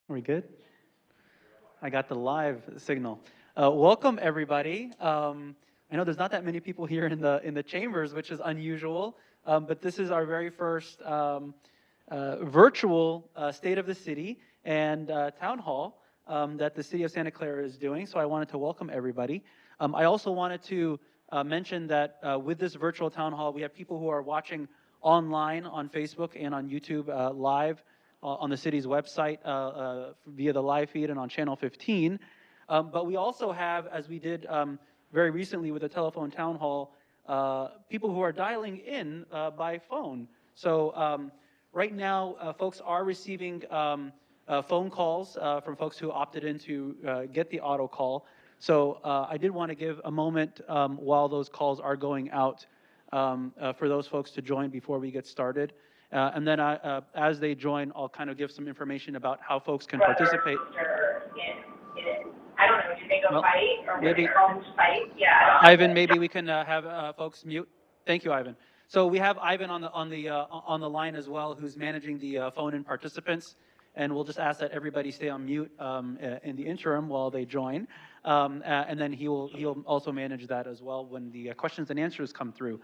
Are we good? I got the live signal. Welcome everybody. I know there's not that many people here in the chambers, which is unusual, but this is our very first virtual State of the City and Town Hall that the City of Santa Clara is doing. So I wanted to welcome everybody. I also wanted to mention that with this virtual Town Hall, we have people who are watching online on Facebook and on YouTube live on the city's website via the live feed and on channel 15. But we also have, as we did very recently with the telephone town hall, people who are dialing in by phone. So right now, folks are receiving phone calls from folks who opted in to get the auto call. So I did want to give a moment while those calls are going out for those folks to join before we get started. And then as they join, I'll kind of give some information about how folks can participate. I don't know, did they go Well, fight or maybe, their homes fight? Yeah. Ivan, maybe we can have folks mute. Thank you, Ivan. So we have Ivan on the line as well, who's managing the phone-in participants, and we'll just ask that everybody stay on mute in the interim while they join, and then he'll also manage that as well when the questions and answers come through.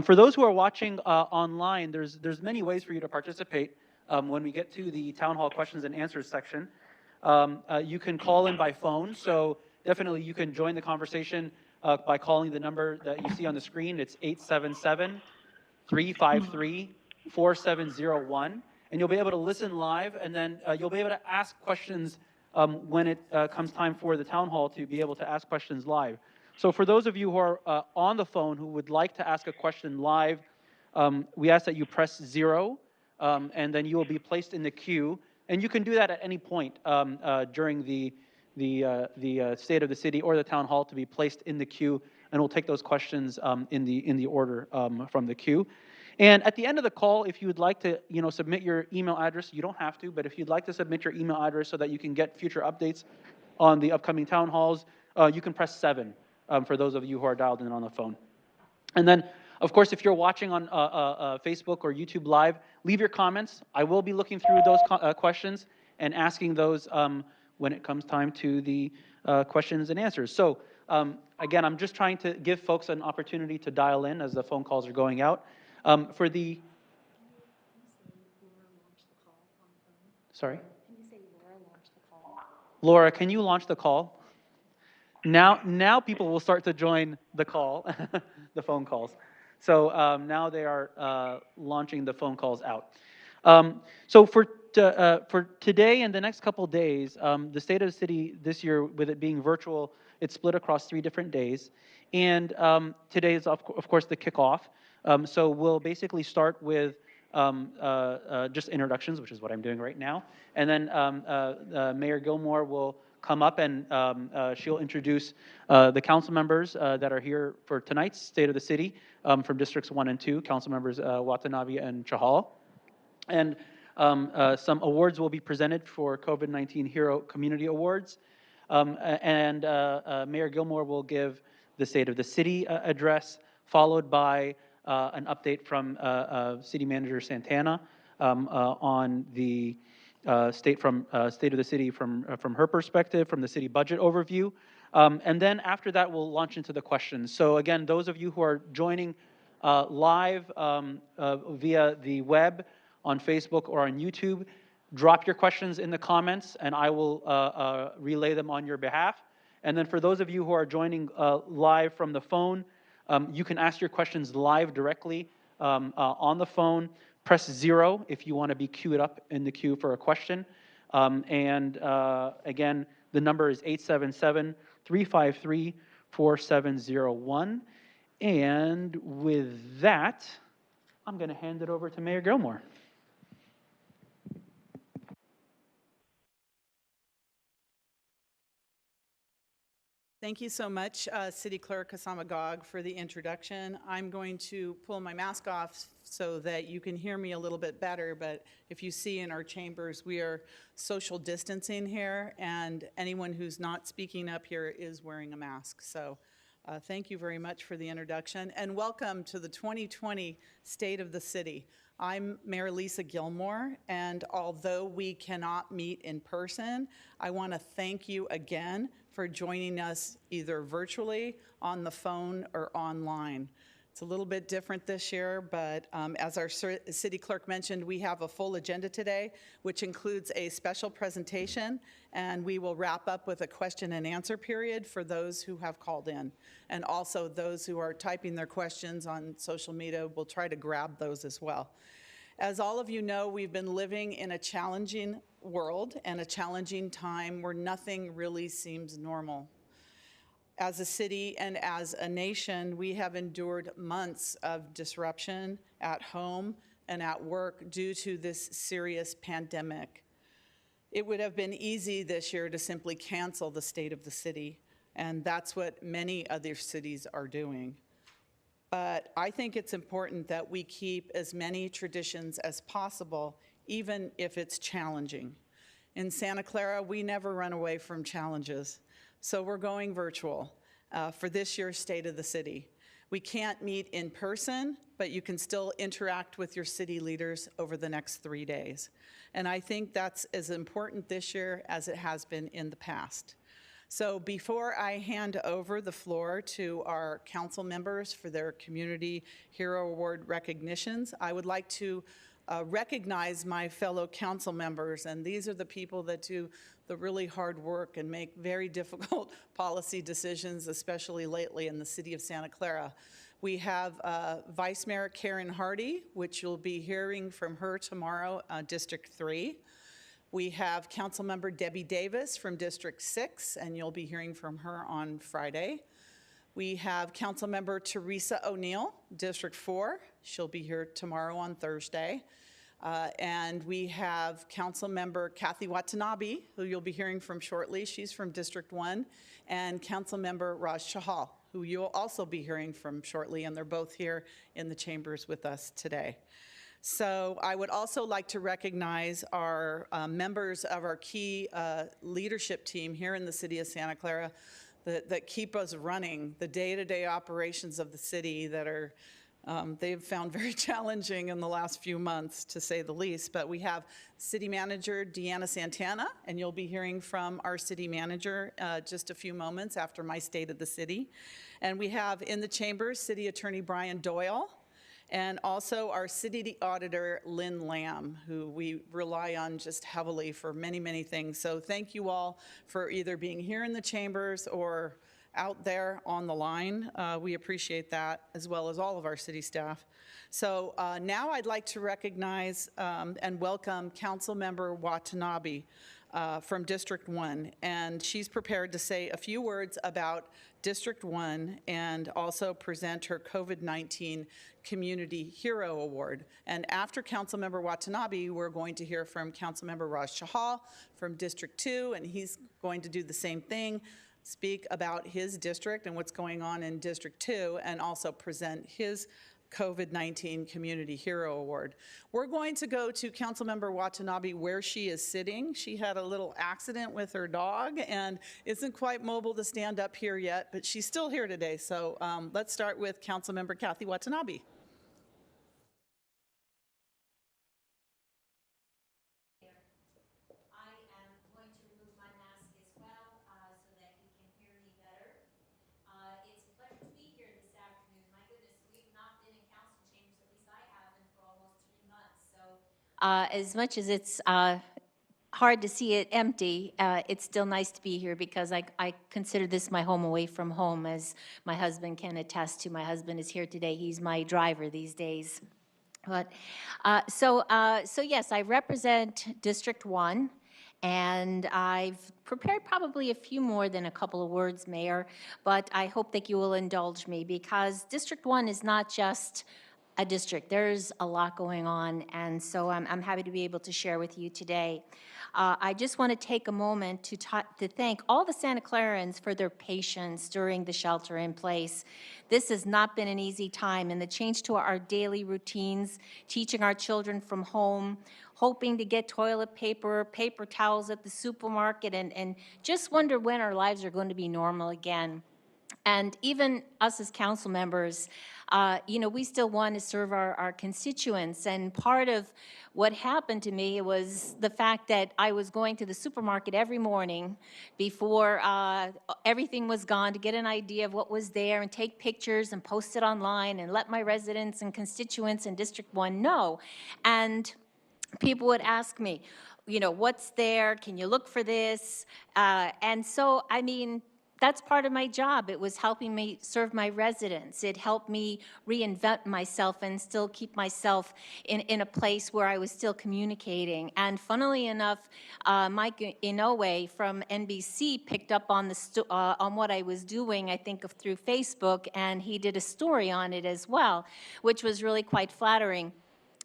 For those who are watching online, there's many ways for you to participate. When we get to the town hall questions and answers section, you can call in by phone. So definitely you can join the conversation by calling the number that you see on the screen. It's 877-353-4701. And you'll be able to listen live, and then you'll be able to ask questions when it comes time for the town hall to be able to ask questions live. So for those of you who are on the phone who would like to ask a question live, we ask that you press 0, and then you will be placed in the queue. And you can do that at any point during the State of the City or the Town Hall to be placed in the queue, and we'll take those questions in the order from the queue. And at the end of the call, if you would like to submit your email address, you don't have to, but if you'd like to submit your email address so that you can get future updates on the upcoming town halls, you can press 7 for those of you who are dialed in on the phone. And then, of course, if you're watching on Facebook or YouTube Live, leave your comments. I will be looking through those questions and asking those when it comes time to the questions and answers. So, again, I'm just trying to give folks an opportunity to dial in as the phone calls are going out. For the... Sorry? Can you say Laura launched the call? Laura, can you launch the call? Now people will start to join the call, the phone calls. So now they are launching the phone calls out. So for today and the next couple days, the State of the City this year, with it being virtual, it's split across 3 different days. And today is, of course, the kickoff. So we'll basically start with just introductions, which is what I'm doing right now. And then Mayor Gilmore will come up and she'll introduce the council members that are here for tonight's State of the City from Districts 1 and 2, council members Watanabe and Chahal. And some awards will be presented for COVID-19 Hero Community Awards. And Mayor Gilmore will give the State of the City address, followed by an update from City Manager Santana on the State of the City from her perspective, from the city budget overview. And then after that, we'll launch into the questions. So again, those of you who are joining live via the web on Facebook or on YouTube, drop your questions in the comments and I will relay them on your behalf. And then for those of you who are joining live from the phone, you can ask your questions live directly on the phone. Press 0 if you want to be queued up in the queue for a question. And again, the number is 877-353-4701. And with that, I'm going to hand it over to Mayor Gilmore. Thank you so much, City Clerk Kasamagog, for the introduction. I'm going to pull my mask off so that you can hear me a little bit better, but if you see in our chambers, we are social distancing here, and anyone who's not speaking up here is wearing a mask. So Thank you very much for the introduction, and welcome to the 2020 State of the City. I'm Mayor Lisa Gilmore, and although we cannot meet in person, I want to thank you again for joining us either virtually, on the phone, or online. It's a little bit different this year, but as our city clerk mentioned, we have a full agenda today, which includes a special presentation, and we will wrap up with a question and answer period for those who have called in. And also those who are typing their questions on social media, we'll try to grab those as well. As all of you know, we've been living in a challenging world and a challenging time where nothing really seems normal. As a city and as a nation, we have endured months of disruption at home and at work due to this serious pandemic. It would have been easy this year to simply cancel the State of the City, and that's what many other cities are doing. But I think it's important that we keep as many traditions as possible, even if it's challenging. In Santa Clara, we never run away from challenges. So we're going virtual for this year's State of the City. We can't meet in person, but you can still interact with your city leaders over the next 3 days. And I think that's as important this year as it has been in the past. So before I hand over the floor to our council members for their Community Hero Award recognitions, I would like to recognize my fellow council members, and these are the people that do the really hard work and make very difficult policy decisions, especially lately in the city of Santa Clara. We have Vice Mayor Karen Hardy, which you'll be hearing from her tomorrow, District 3. We have Councilmember Debbie Davis from District 6, and you'll be hearing from her on Friday. We have Councilmember Teresa O'Neill, District 4. She'll be here tomorrow on Thursday. And we have Councilmember Kathy Watanabe, who you'll be hearing from shortly. She's from District 1. And Councilmember Raj Chahal, who you'll also be hearing from shortly, and they're both here in the chambers with us today. So I would also like to recognize our members of our key leadership team here in the city of Santa Clara that keep us running, the day-to-day operations of the city that are they've found very challenging in the last few months, to say the least. But we have City Manager Deanna Santana, and you'll be hearing from our City Manager just a few moments after my State of the City. And we have in the chambers City Attorney Brian Doyle, and also our City Auditor Lynn Lamb, who we rely on just heavily for many, many things. So thank you all for either being here in the chambers or out there on the line. We appreciate that, as well as all of our city staff. So now I'd like to recognize and welcome Councilmember Watanabe from District 1, and she's prepared to say a few words about District 1 and also present her COVID-19 Community Hero Award. And after Councilmember Watanabe, we're going to hear from Councilmember Raj Chahal from District 2, and he's going to do the same thing, speak about his district and what's going on in District 2, and also present his COVID-19 Community Hero Award. We're going to go to Councilmember Watanabe where she is sitting. She had a little accident with her dog and isn't quite mobile to stand up here yet, but she's still here today. So let's start with Councilmember Kathy Watanabe. As much as it's hard to see it empty, it's still nice to be here because I consider this my home away from home, as my husband can attest to. My husband is here today. He's my driver these days. But so yes, I represent District 1, and I've prepared probably a few more than a couple of words, Mayor, but I hope that you will indulge me, because District 1 is not just a district. There's a lot going on, and so I'm happy to be able to share with you today. I just want to take a moment to thank all the Santa Clarans for their patience during the shelter in place. This has not been an easy time, and the change to our daily routines, teaching our children from home, hoping to get toilet paper, paper towels at the supermarket, and just wonder when our lives are going to be normal again. And even us as council members, we still want to serve our constituents. And part of what happened to me was the fact that I was going to the supermarket every morning before everything was gone to get an idea of what was there and take pictures and post it online and let my residents and constituents in District 1 know. And people would ask me, what's there? Can you look for this? And so, I mean, that's part of my job. It was helping me serve my residents. It helped me reinvent myself and still keep myself in a place where I was still communicating. And funnily enough, Mike Inoue from NBC picked up on on what I was doing, I think through Facebook, and he did a story on it as well, which was really quite flattering.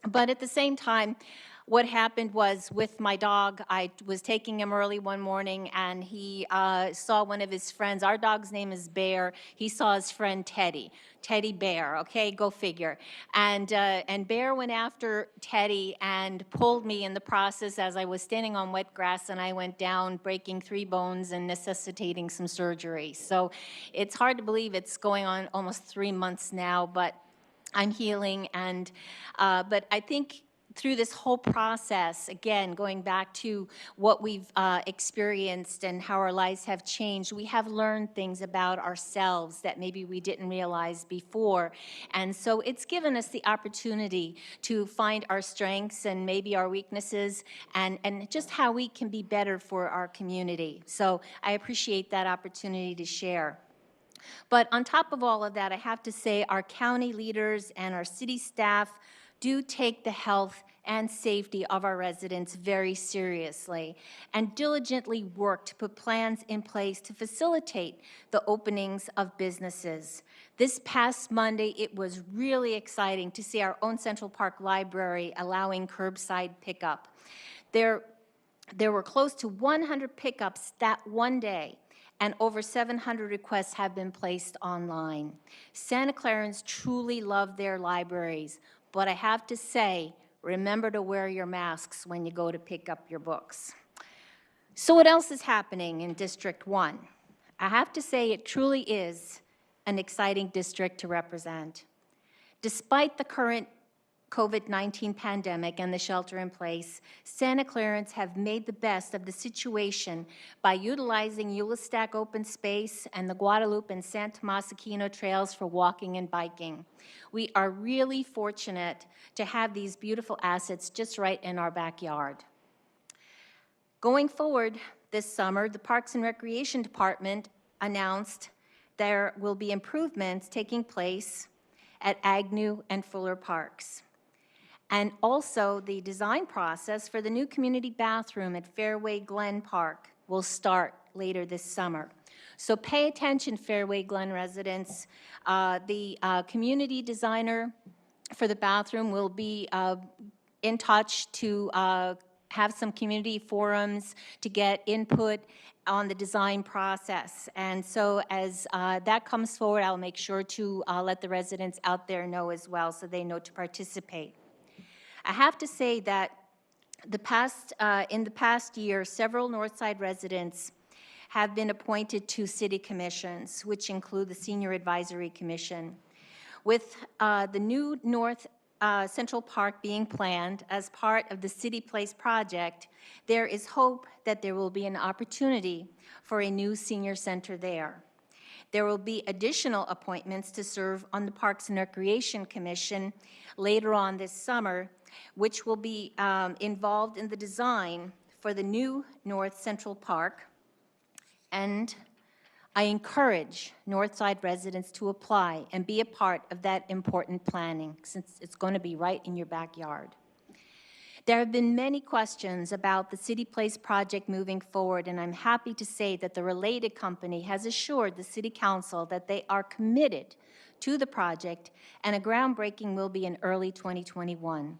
But at the same time, what happened was with my dog, I was taking him early one morning, and he saw one of his friends. Our dog's name is Bear. He saw his friend Teddy Bear, okay, go figure. And Bear went after Teddy and pulled me in the process as I was standing on wet grass, and I went down, breaking 3 bones and necessitating some surgery. So it's hard to believe it's going on almost 3 months now, but I'm healing. And but I think through this whole process, again, going back to what we've experienced and how our lives have changed, we have learned things about ourselves that maybe we didn't realize before. And so it's given us the opportunity to find our strengths and maybe our weaknesses, and just how we can be better for our community. So I appreciate that opportunity to share. But on top of all of that, I have to say our county leaders and our city staff do take the health and safety of our residents very seriously and diligently work to put plans in place to facilitate the openings of businesses. This past Monday, it was really exciting to see our own Central Park Library allowing curbside pickup. There were close to 100 pickups that one day, and over 700 requests have been placed online. Santa Clarans truly love their libraries, but I have to say, remember to wear your masks when you go to pick up your books. So what else is happening in District 1? I have to say it truly is an exciting district to represent. Despite the current COVID-19 pandemic and the shelter in place, Santa Clarans have made the best of the situation by utilizing Yulistack open space and the Guadalupe and San Tomas Aquino trails for walking and biking. We are really fortunate to have these beautiful assets just right in our backyard. Going forward this summer, the Parks and Recreation Department announced there will be improvements taking place at Agnew and Fuller Parks. And also, the design process for the new community bathroom at Fairway Glen Park will start later this summer. So pay attention, Fairway Glen residents. The community designer for the bathroom will be in touch to have some community forums to get input on the design process. And so as that comes forward, I'll make sure to let the residents out there know as well so they know to participate. I have to say that in the past year, several Northside residents have been appointed to city commissions, which include the Senior Advisory Commission. With the new North Central Park being planned as part of the City Place project, there is hope that there will be an opportunity for a new senior center there. There will be additional appointments to serve on the Parks and Recreation Commission later on this summer, which will be involved in the design for the new North Central Park. And I encourage Northside residents to apply and be a part of that important planning, since it's going to be right in your backyard. There have been many questions about the City Place project moving forward, and I'm happy to say that the related company has assured the City Council that they are committed to the project, and a groundbreaking will be in early 2021.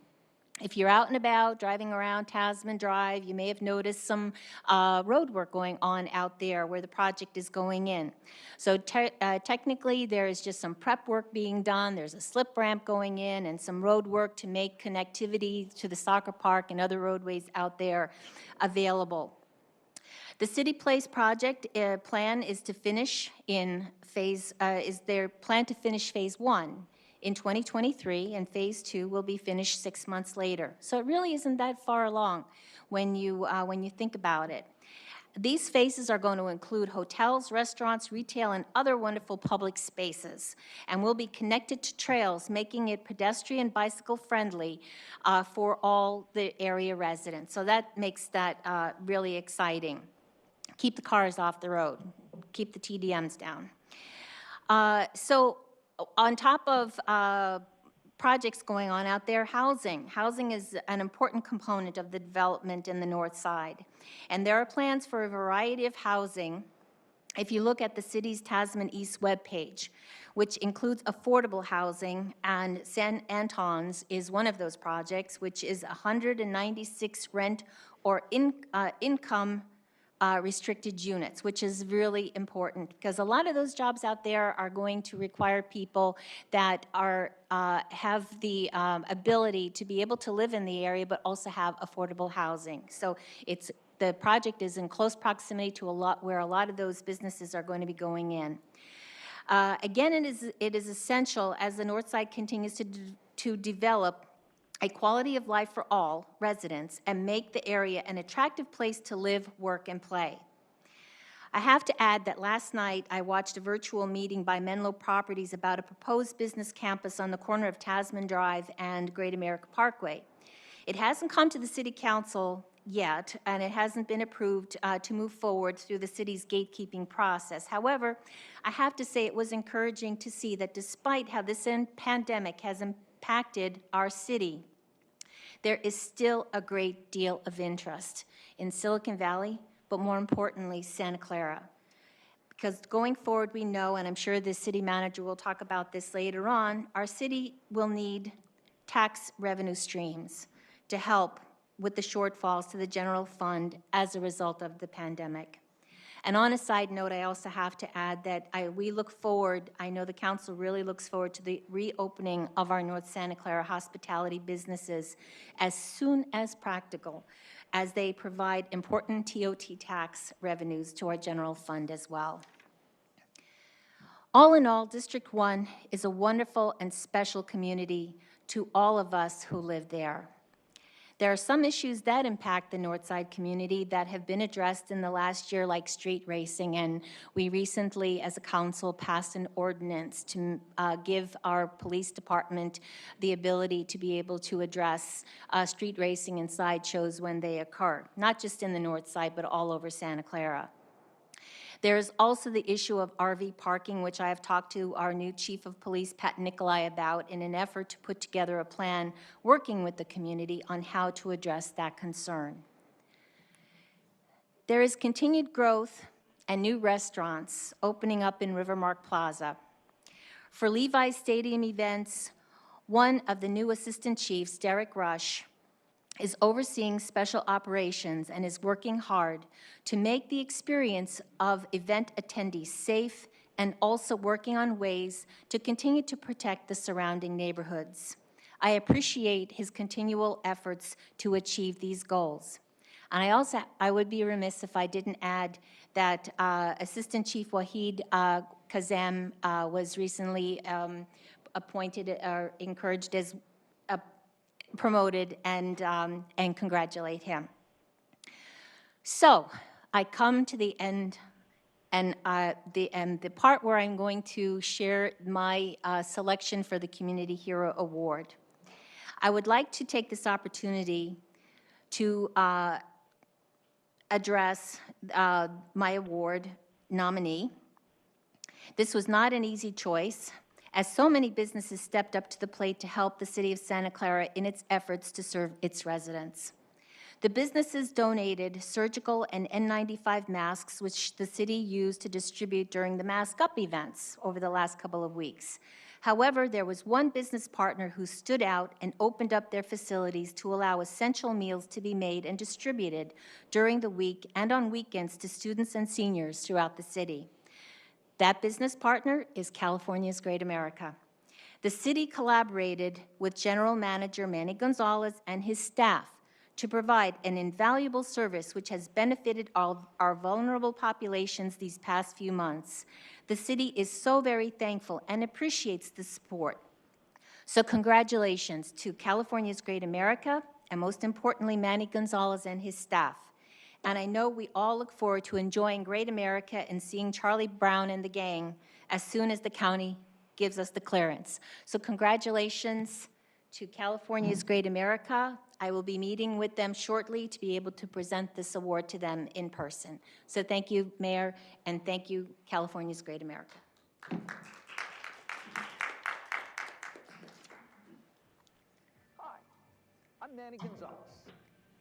If you're out and about, driving around Tasman Drive, you may have noticed some road work going on out there where the project is going in. So technically, there is just some prep work being done. There's a slip ramp going in and some road work to make connectivity to the soccer park and other roadways out there available. The City Place project plan is to finish in is their plan to finish Phase 1 in 2023, and Phase 2 will be finished 6 months later. So it really isn't that far along when you think about it. These phases are going to include hotels, restaurants, retail, and other wonderful public spaces, and will be connected to trails, making it pedestrian bicycle friendly for all the area residents. So that makes that really exciting. Keep the cars off the road, keep the TDMs down. So on top of projects going on out there, housing. Housing is an important component of the development in the North Side. And there are plans for a variety of housing if you look at the city's Tasman East webpage, which includes affordable housing, and San Anton's is one of those projects, which is 196 rent or income restricted units, which is really important because a lot of those jobs out there are going to require people that are have the ability to be able to live in the area but also have affordable housing. So the project is in close proximity to where a lot of those businesses are going to be going in. Again, it is essential as the North Side continues to develop a quality of life for all residents and make the area an attractive place to live, work, and play. I have to add that last night I watched a virtual meeting by Menlo Properties about a proposed business campus on the corner of Tasman Drive and Great America Parkway. It hasn't come to the City Council yet, and it hasn't been approved to move forward through the city's gatekeeping process. However, I have to say it was encouraging to see that despite how this pandemic has impacted our city, there is still a great deal of interest in Silicon Valley, but more importantly, Santa Clara. Because going forward, we know, and I'm sure the city manager will talk about this later on, our city will need tax revenue streams to help with the shortfalls to the general fund as a result of the pandemic. And on a side note, I also have to add that we look forward, I know the council really looks forward to the reopening of our North Santa Clara hospitality businesses as soon as practical, as they provide important TOT tax revenues to our general fund as well. All in all, District 1 is a wonderful and special community to all of us who live there. There are some issues that impact the Northside community that have been addressed in the last year, like street racing, and we recently, as a council, passed an ordinance to give our police department the ability to be able to address street racing and sideshows when they occur, not just in the Northside, but all over Santa Clara. There is also the issue of RV parking, which I have talked to our new Chief of Police, Pat Nicolai, about in an effort to put together a plan working with the community on how to address that concern. There is continued growth and new restaurants opening up in Rivermark Plaza. For Levi's Stadium events, one of the new assistant chiefs, Derek Rush, is overseeing special operations and is working hard to make the experience of event attendees safe and also working on ways to continue to protect the surrounding neighborhoods. I appreciate his continual efforts to achieve these goals. And I would be remiss if I didn't add that Assistant Chief Wahid Kazem was recently appointed or encouraged as promoted, and congratulate him. So I come to the end, and the part where I'm going to share my selection for the Community Hero Award. I would like to take this opportunity to address my award nominee. This was not an easy choice, as so many businesses stepped up to the plate to help the city of Santa Clara in its efforts to serve its residents. The businesses donated surgical and N95 masks, which the city used to distribute during the Mask Up events over the last couple of weeks. However, there was one business partner who stood out and opened up their facilities to allow essential meals to be made and distributed during the week and on weekends to students and seniors throughout the city. That business partner is California's Great America. The city collaborated with General Manager Manny Gonzalez and his staff to provide an invaluable service which has benefited all our vulnerable populations these past few months. The city is so very thankful and appreciates the support. So congratulations to California's Great America, and most importantly, Manny Gonzalez and his staff. And I know we all look forward to enjoying Great America and seeing Charlie Brown and the gang as soon as the county gives us the clearance. So congratulations to California's Great America. I will be meeting with them shortly to be able to present this award to them in person. So thank you, Mayor, and thank you, California's Great America. Hi, I'm Manny Gonzalez,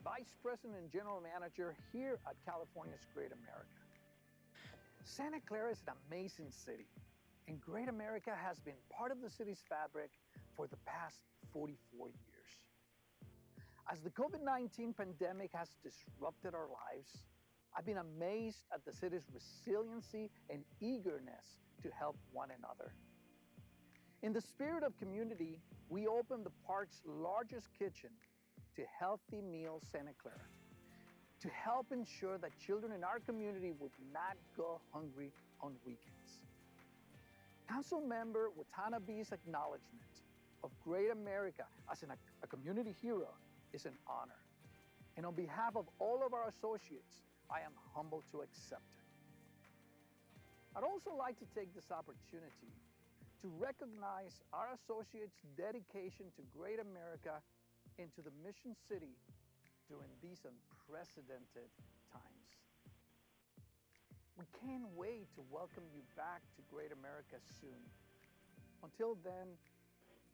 Vice President and General Manager here at California's Great America. Santa Clara is an amazing city, and Great America has been part of the city's fabric for the past 44 years. As the COVID-19 pandemic has disrupted our lives, I've been amazed at the city's resiliency and eagerness to help one another. In the spirit of community, we opened the park's largest kitchen to Healthy Meals Santa Clara to help ensure that children in our community would not go hungry on weekends. Councilmember Watanabe's acknowledgement of Great America as a community hero is an honor. And on behalf of all of our associates, I am humbled to accept it. I'd also like to take this opportunity to recognize our associates' dedication to Great America and to the Mission City during these unprecedented times. We can't wait to welcome you back to Great America soon. Until then,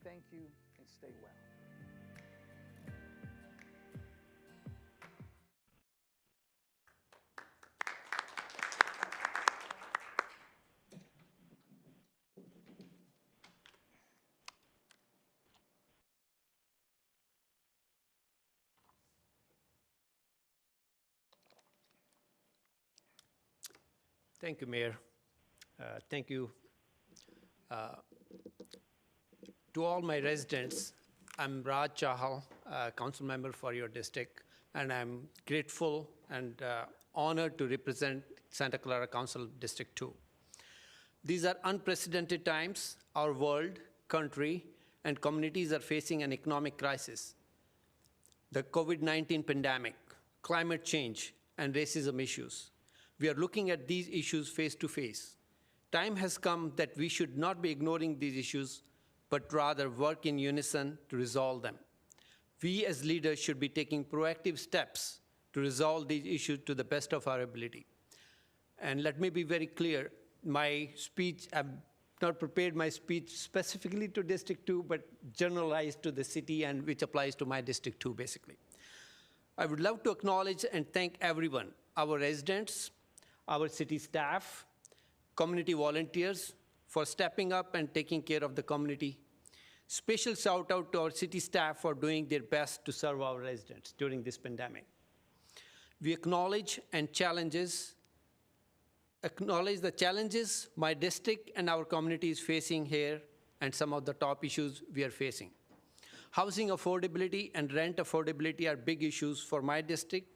thank you and stay well. Thank you, Mayor. Thank you to all my residents. I'm Raj Chahal, council member for your district, and I'm grateful and honored to represent Santa Clara Council District 2. These are unprecedented times. Our world, country, and communities are facing an economic crisis. The COVID-19 pandemic, climate change, and racism issues. We are looking at these issues face to face. Time has come that we should not be ignoring these issues, but rather work in unison to resolve them. We as leaders should be taking proactive steps to resolve these issues to the best of our ability. And let me be very clear, my speech, I've not prepared my speech specifically to District 2, but generalized to the city and which applies to my District 2, basically. I would love to acknowledge and thank everyone, our residents, our city staff, community volunteers for stepping up and taking care of the community. Special shout out to our city staff for doing their best to serve our residents during this pandemic. We acknowledge the challenges my district and our community is facing here and some of the top issues we are facing. Housing affordability and rent affordability are big issues for my district,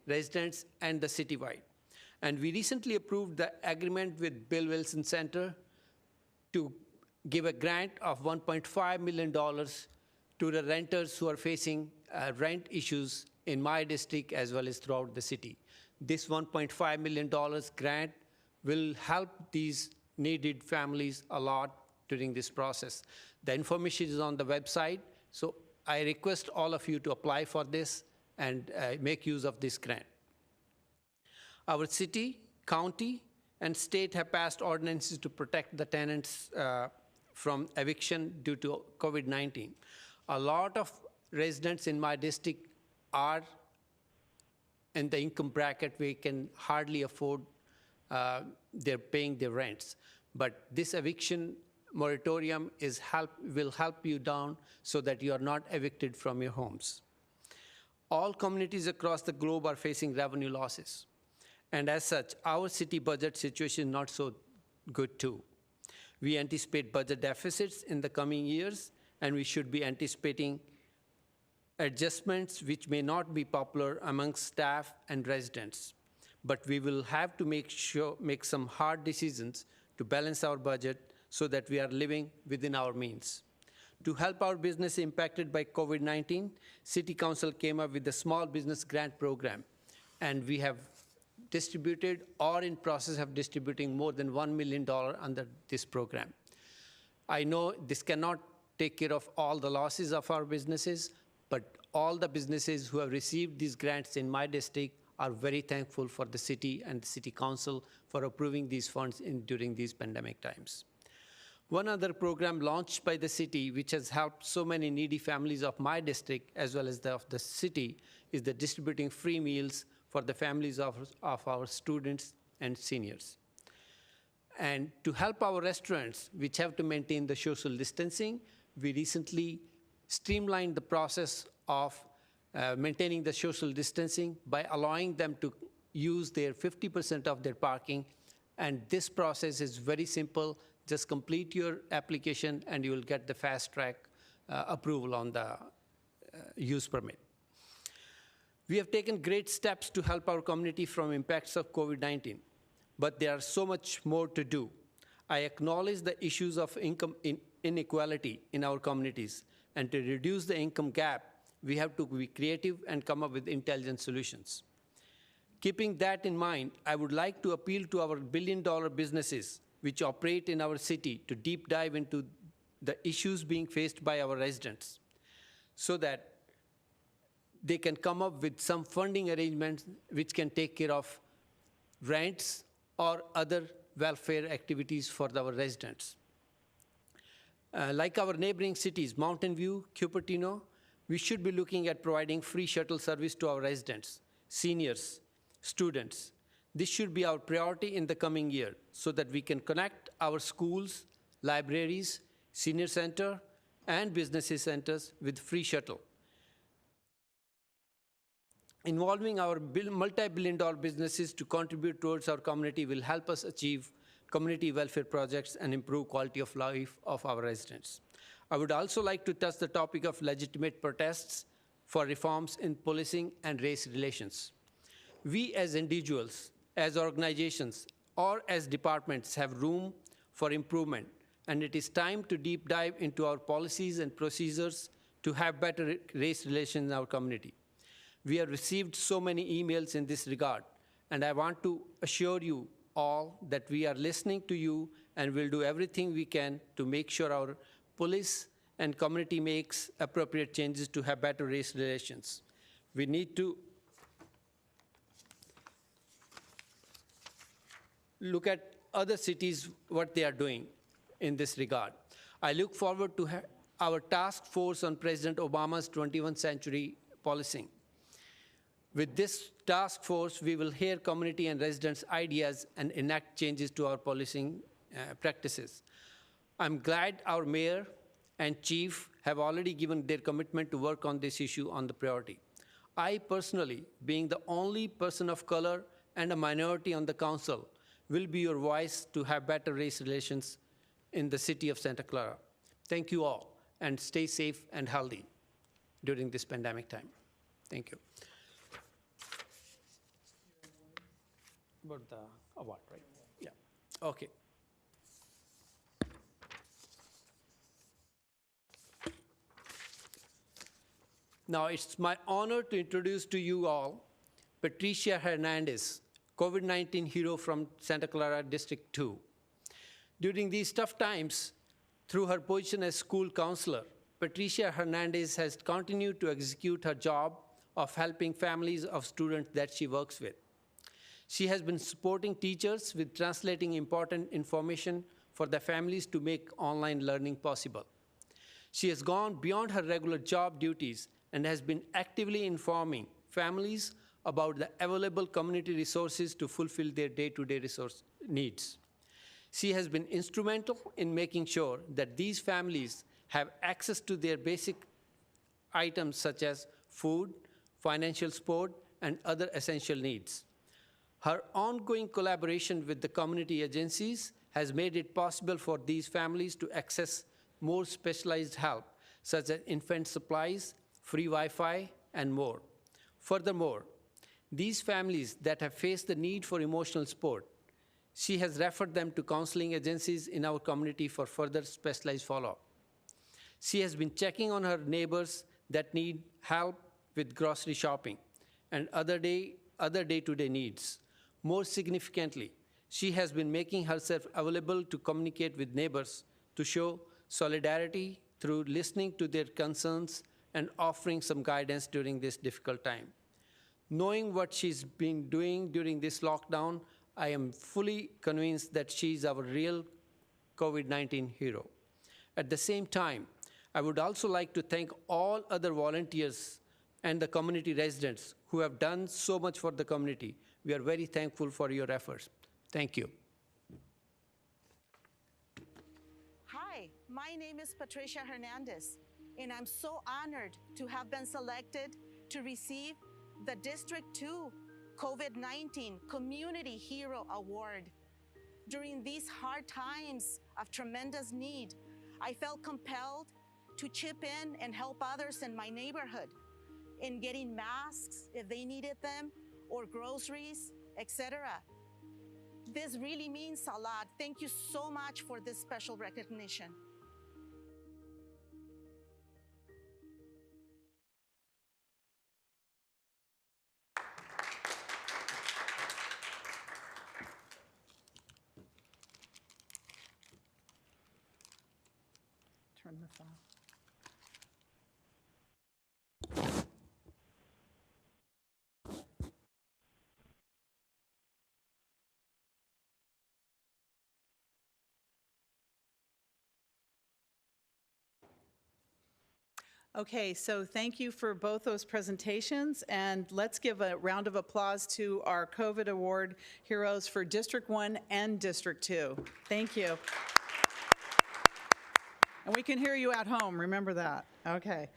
residents, and the citywide. And we recently approved the agreement with Bill Wilson Center to give a grant of $1.5 million to the renters who are facing rent issues in my district as well as throughout the city. This $1.5 million grant will help these needed families a lot during this process. The information is on the website, so I request all of you to apply for this and make use of this grant. Our city, county, and state have passed ordinances to protect the tenants from eviction due to COVID-19. A lot of residents in my district are in the income bracket where can hardly afford they're paying their rents. But this eviction moratorium will help you down so that you are not evicted from your homes. All communities across the globe are facing revenue losses. And as such, our city budget situation is not so good too. We anticipate budget deficits in the coming years, and we should be anticipating adjustments which may not be popular amongst staff and residents. But we will have to make some hard decisions to balance our budget so that we are living within our means. To help our business impacted by COVID-19, City Council came up with a small business grant program, and we have distributed or in process of distributing more than $1 million under this program. I know this cannot take care of all the losses of our businesses, but all the businesses who have received these grants in my district are very thankful for the city and the City Council for approving these funds during these pandemic times. One other program launched by the city, which has helped so many needy families of my district as well as of the city, is the distributing free meals for the families of our students and seniors. And to help our restaurants, which have to maintain the social distancing, we recently streamlined the process of maintaining the social distancing by allowing them to use their 50% of their parking. And this process is very simple. Just complete your application and you will get the fast track approval on the use permit. We have taken great steps to help our community from impacts of COVID-19, but there are so much more to do. I acknowledge the issues of income inequality in our communities, and to reduce the income gap, we have to be creative and come up with intelligent solutions. Keeping that in mind, I would like to appeal to our billion-dollar businesses which operate in our city to deep dive into the issues being faced by our residents so that they can come up with some funding arrangements which can take care of rents or other welfare activities for our residents. Like our neighboring cities, Mountain View, Cupertino, we should be looking at providing free shuttle service to our residents, seniors, students. This should be our priority in the coming year so that we can connect our schools, libraries, senior center, and business centers with free shuttle. Involving our multi-billion-dollar businesses to contribute towards our community will help us achieve community welfare projects and improve quality of life of our residents. I would also like to touch the topic of legitimate protests for reforms in policing and race relations. We as individuals, as organizations, or as departments have room for improvement, and it is time to deep dive into our policies and procedures to have better race relations in our community. We have received so many emails in this regard, and I want to assure you all that we are listening to you and will do everything we can to make sure our police and community makes appropriate changes to have better race relations. We need to look at other cities, what they are doing in this regard. I look forward to our task force on President Obama's 21st century policing. With this task force, we will hear community and residents' ideas and enact changes to our policing practices. I'm glad our mayor and chief have already given their commitment to work on this issue on the priority. I personally, being the only person of color and a minority on the council, will be your voice to have better race relations in the city of Santa Clara. Thank you all, and stay safe and healthy during this pandemic time. Thank you. About the award, right? Yeah. Okay. Now it's my honor to introduce to you all Patricia Hernandez, COVID-19 hero from Santa Clara District 2. During these tough times, through her position as school counselor, Patricia Hernandez has continued to execute her job of helping families of students that she works with. She has been supporting teachers with translating important information for their families to make online learning possible. She has gone beyond her regular job duties and has been actively informing families about the available community resources to fulfill their day-to-day resource needs. She has been instrumental in making sure that these families have access to their basic items such as food, financial support, and other essential needs. Her ongoing collaboration with the community agencies has made it possible for these families to access more specialized help, such as infant supplies, free Wi-Fi, and more. Furthermore, these families that have faced the need for emotional support, she has referred them to counseling agencies in our community for further specialized follow-up. She has been checking on her neighbors that need help with grocery shopping and other day-to-day needs. More significantly, she has been making herself available to communicate with neighbors to show solidarity through listening to their concerns and offering some guidance during this difficult time. Knowing what she's been doing during this lockdown, I am fully convinced that she's our real COVID-19 hero. At the same time, I would also like to thank all other volunteers and the community residents who have done so much for the community. We are very thankful for your efforts. Thank you. Hi, my name is Patricia Hernandez, and I'm so honored to have been selected to receive the District 2 COVID-19 Community Hero Award. During these hard times of tremendous need, I felt compelled to chip in and help others in my neighborhood in getting masks if they needed them, or groceries, etc. This really means a lot. Thank you so much for this special recognition. Turn this off. Okay, so thank you for both those presentations, and let's give a round of applause to our COVID Award heroes for District 1 and District 2. Thank you. And we can hear you at home, remember that. Okay.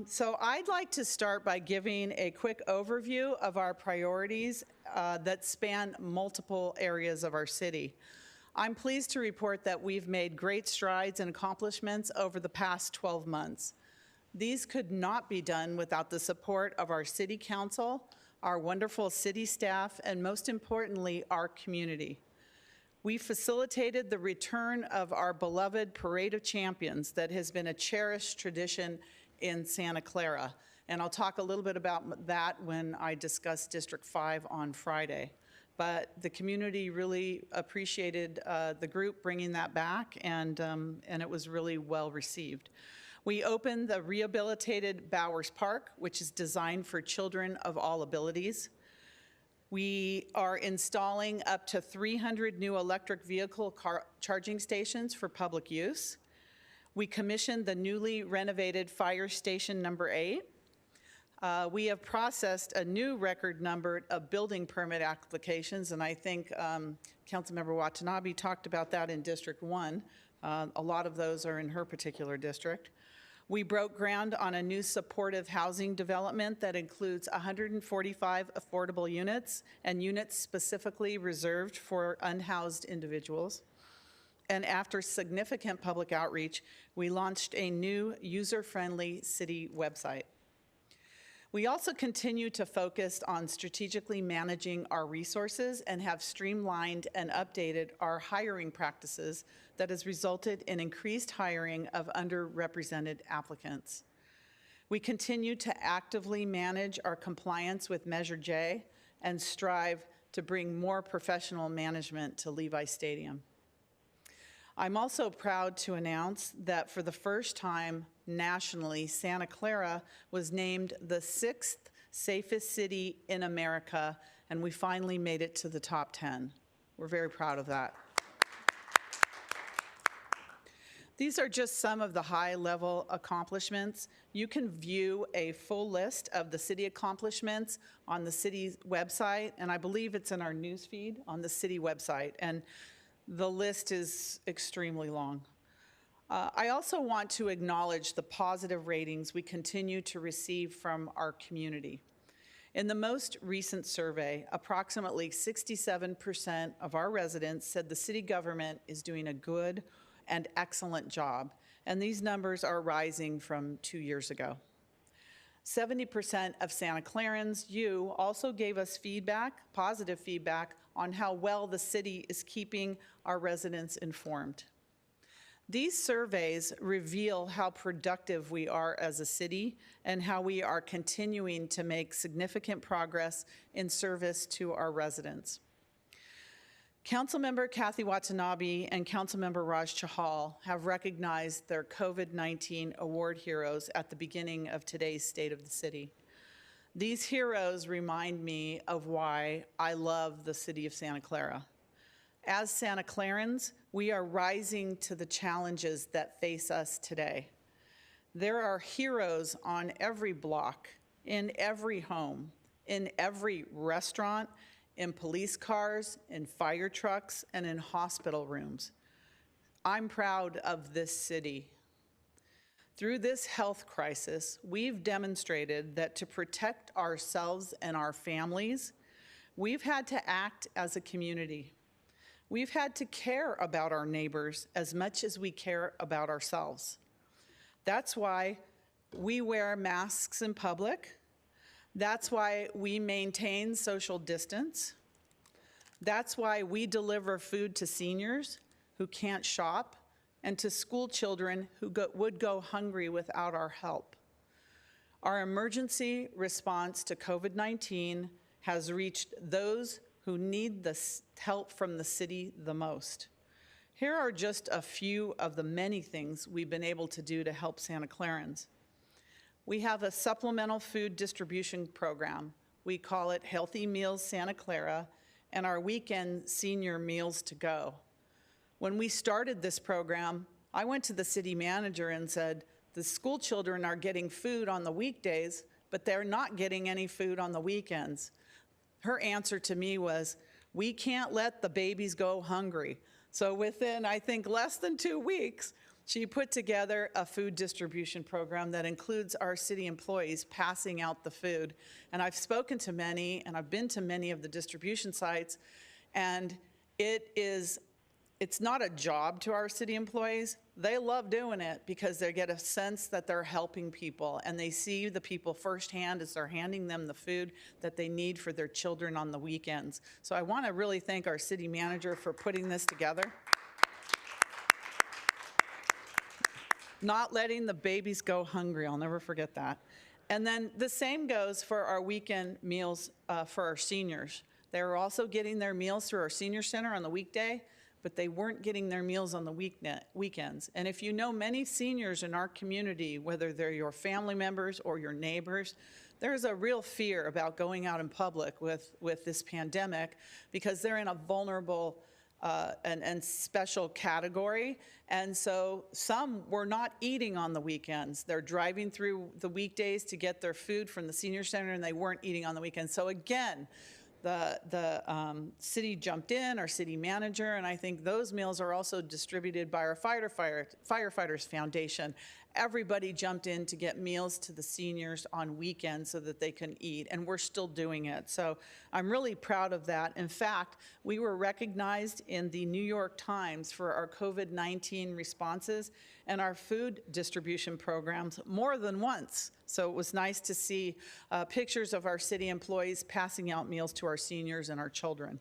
So I'd like to start by giving a quick overview of our priorities that span multiple areas of our city. I'm pleased to report that we've made great strides and accomplishments over the past 12 months. These could not be done without the support of our city council, our wonderful city staff, and most importantly, our community. We facilitated the return of our beloved Parade of Champions that has been a cherished tradition in Santa Clara. And I'll talk a little bit about that when I discuss District 5 on Friday. But the community really appreciated the group bringing that back, and it was really well received. We opened the rehabilitated Bowers Park, which is designed for children of all abilities. We are installing up to 300 new electric vehicle charging stations for public use. We commissioned the newly renovated Fire Station number 8. We have processed a new record number of building permit applications, and I think Councilmember Watanabe talked about that in District 1. A lot of those are in her particular district. We broke ground on a new supportive housing development that includes 145 affordable units and units specifically reserved for unhoused individuals. And after significant public outreach, we launched a new user-friendly city website. We also continue to focus on strategically managing our resources and have streamlined and updated our hiring practices that has resulted in increased hiring of underrepresented applicants. We continue to actively manage our compliance with Measure J and strive to bring more professional management to Levi Stadium. I'm also proud to announce that for the first time nationally, Santa Clara was named the 6th safest city in America, and we finally made it to the top 10. We're very proud of that. These are just some of the high-level accomplishments. You can view a full list of the city accomplishments on the city's website, and I believe it's in our news feed on the city website, and the list is extremely long. I also want to acknowledge the positive ratings we continue to receive from our community. In the most recent survey, approximately 67% of our residents said the city government is doing a good and excellent job, and these numbers are rising from 2 years ago. 70% of Santa Clarans, you also gave us feedback, positive feedback, on how well the city is keeping our residents informed. These surveys reveal how productive we are as a city and how we are continuing to make significant progress in service to our residents. Councilmember Kathy Watanabe and Councilmember Raj Chahal have recognized their COVID-19 award heroes at the beginning of today's State of the City. These heroes remind me of why I love the city of Santa Clara. As Santa Clarans, we are rising to the challenges that face us today. There are heroes on every block, in every home, in every restaurant, in police cars, in fire trucks, and in hospital rooms. I'm proud of this city. Through this health crisis, we've demonstrated that to protect ourselves and our families, we've had to act as a community. We've had to care about our neighbors as much as we care about ourselves. That's why we wear masks in public. That's why we maintain social distance. That's why we deliver food to seniors who can't shop and to school children who would go hungry without our help. Our emergency response to COVID-19 has reached those who need the help from the city the most. Here are just a few of the many things we've been able to do to help Santa Clarans. We have a supplemental food distribution program. We call it Healthy Meals Santa Clara, and our weekend senior meals to go. When we started this program, I went to the city manager and said, the school children are getting food on the weekdays, but they're not getting any food on the weekends. Her answer to me was, we can't let the babies go hungry. So within, I think, less than 2 weeks, she put together a food distribution program that includes our city employees passing out the food. And I've spoken to many, and I've been to many of the distribution sites, and it's not a job to our city employees. They love doing it because they get a sense that they're helping people, and they see the people firsthand as they're handing them the food that they need for their children on the weekends. So I want to really thank our city manager for putting this together. Not letting the babies go hungry, I'll never forget that. And then the same goes for our weekend meals for our seniors. They were also getting their meals through our senior center on the weekday, but they weren't getting their meals on the weekends. And if you know many seniors in our community, whether they're your family members or your neighbors, there's a real fear about going out in public with this pandemic because they're in a vulnerable and special category. And so some were not eating on the weekends. They're driving through the weekdays to get their food from the senior center, and they weren't eating on the weekends. So again, the city jumped in, our city manager, and I think those meals are also distributed by our Firefighters Foundation. Everybody jumped in to get meals to the seniors on weekends so that they can eat, and we're still doing it. So I'm really proud of that. In fact, we were recognized in the New York Times for our COVID-19 responses and our food distribution programs more than once. So it was nice to see pictures of our city employees passing out meals to our seniors and our children.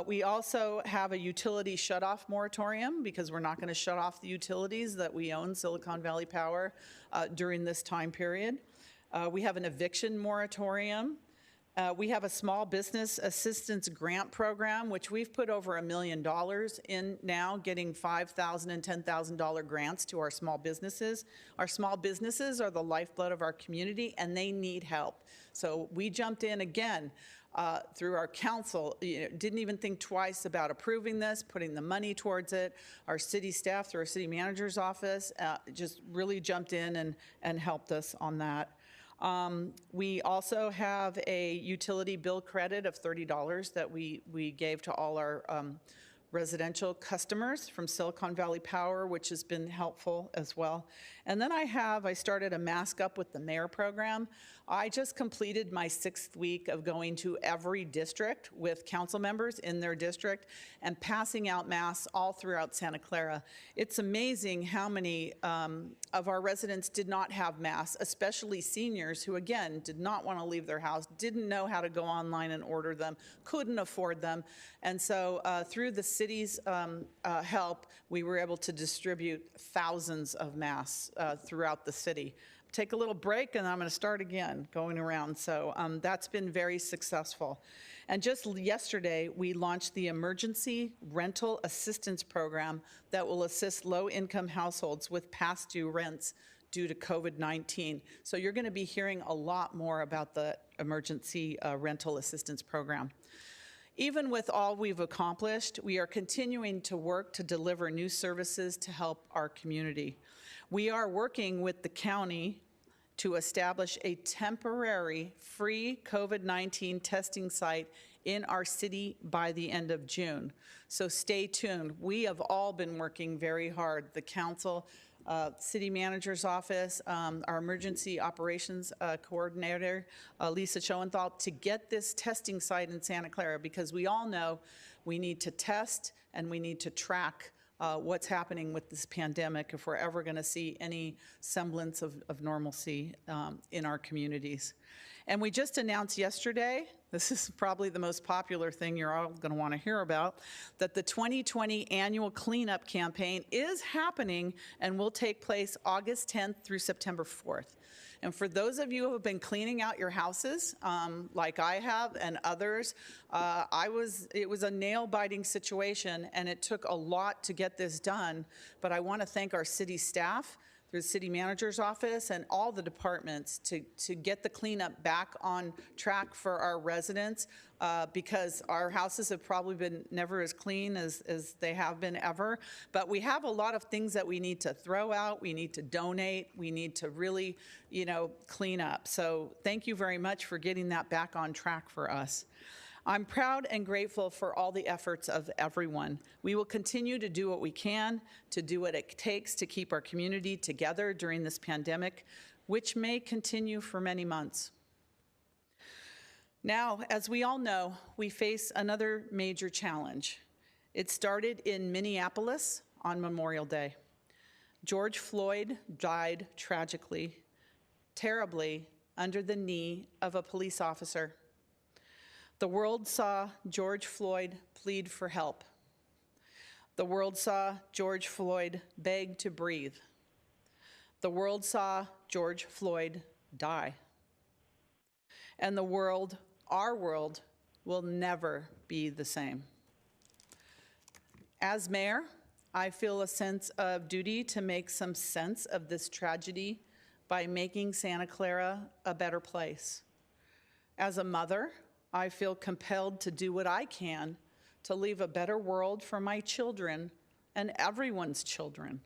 We also have a utility shutoff moratorium because we're not going to shut off the utilities that we own, Silicon Valley Power, during this time period. We have an eviction moratorium. We have a small business assistance grant program, which we've put over $1 million in now, getting $5,000 and $10,000 grants to our small businesses. Our small businesses are the lifeblood of our community, and they need help. So we jumped in again through our council, didn't even think twice about approving this, putting the money towards it. Our city staff, through our city manager's office, just really jumped in and helped us on that. We also have a utility bill credit of $30 that we gave to all our residential customers from Silicon Valley Power, which has been helpful as well. And then I started a Mask Up with the Mayor program. I just completed my 6th week of going to every district with council members in their district and passing out masks all throughout Santa Clara. It's amazing how many of our residents did not have masks, especially seniors who, again, did not want to leave their house, didn't know how to go online and order them, couldn't afford them. And so through the city's help, we were able to distribute thousands of masks throughout the city. Take a little break and I'm going to start again going around. So that's been very successful. And just yesterday, we launched the Emergency Rental Assistance Program that will assist low-income households with past due rents due to COVID-19. So you're going to be hearing a lot more about the Emergency Rental Assistance Program. Even with all we've accomplished, we are continuing to work to deliver new services to help our community. We are working with the county to establish a temporary free COVID-19 testing site in our city by the end of June. So stay tuned. We have all been working very hard. The council, city manager's office, our emergency operations coordinator, Lisa Schoenthal, to get this testing site in Santa Clara, because we all know we need to test and we need to track what's happening with this pandemic if we're ever going to see any semblance of normalcy in our communities. And we just announced yesterday, this is probably the most popular thing you're all going to want to hear about, that the 2020 annual cleanup campaign is happening and will take place August 10th through September 4th. And for those of you who have been cleaning out your houses, like I have and others, it was a nail-biting situation, and it took a lot to get this done. But I want to thank our city staff, through the city manager's office, and all the departments to get the cleanup back on track for our residents, because our houses have probably been never as clean as they have been ever. But we have a lot of things that we need to throw out, we need to donate, we need to really, clean up. So thank you very much for getting that back on track for us. I'm proud and grateful for all the efforts of everyone. We will continue to do what we can, to do what it takes to keep our community together during this pandemic, which may continue for many months. Now, as we all know, we face another major challenge. It started in Minneapolis on Memorial Day. George Floyd died tragically, terribly, under the knee of a police officer. The world saw George Floyd plead for help. The world saw George Floyd beg to breathe. The world saw George Floyd die. And the world, our world, will never be the same. As mayor, I feel a sense of duty to make some sense of this tragedy by making Santa Clara a better place. As a mother, I feel compelled to do what I can to leave a better world for my children and everyone's children.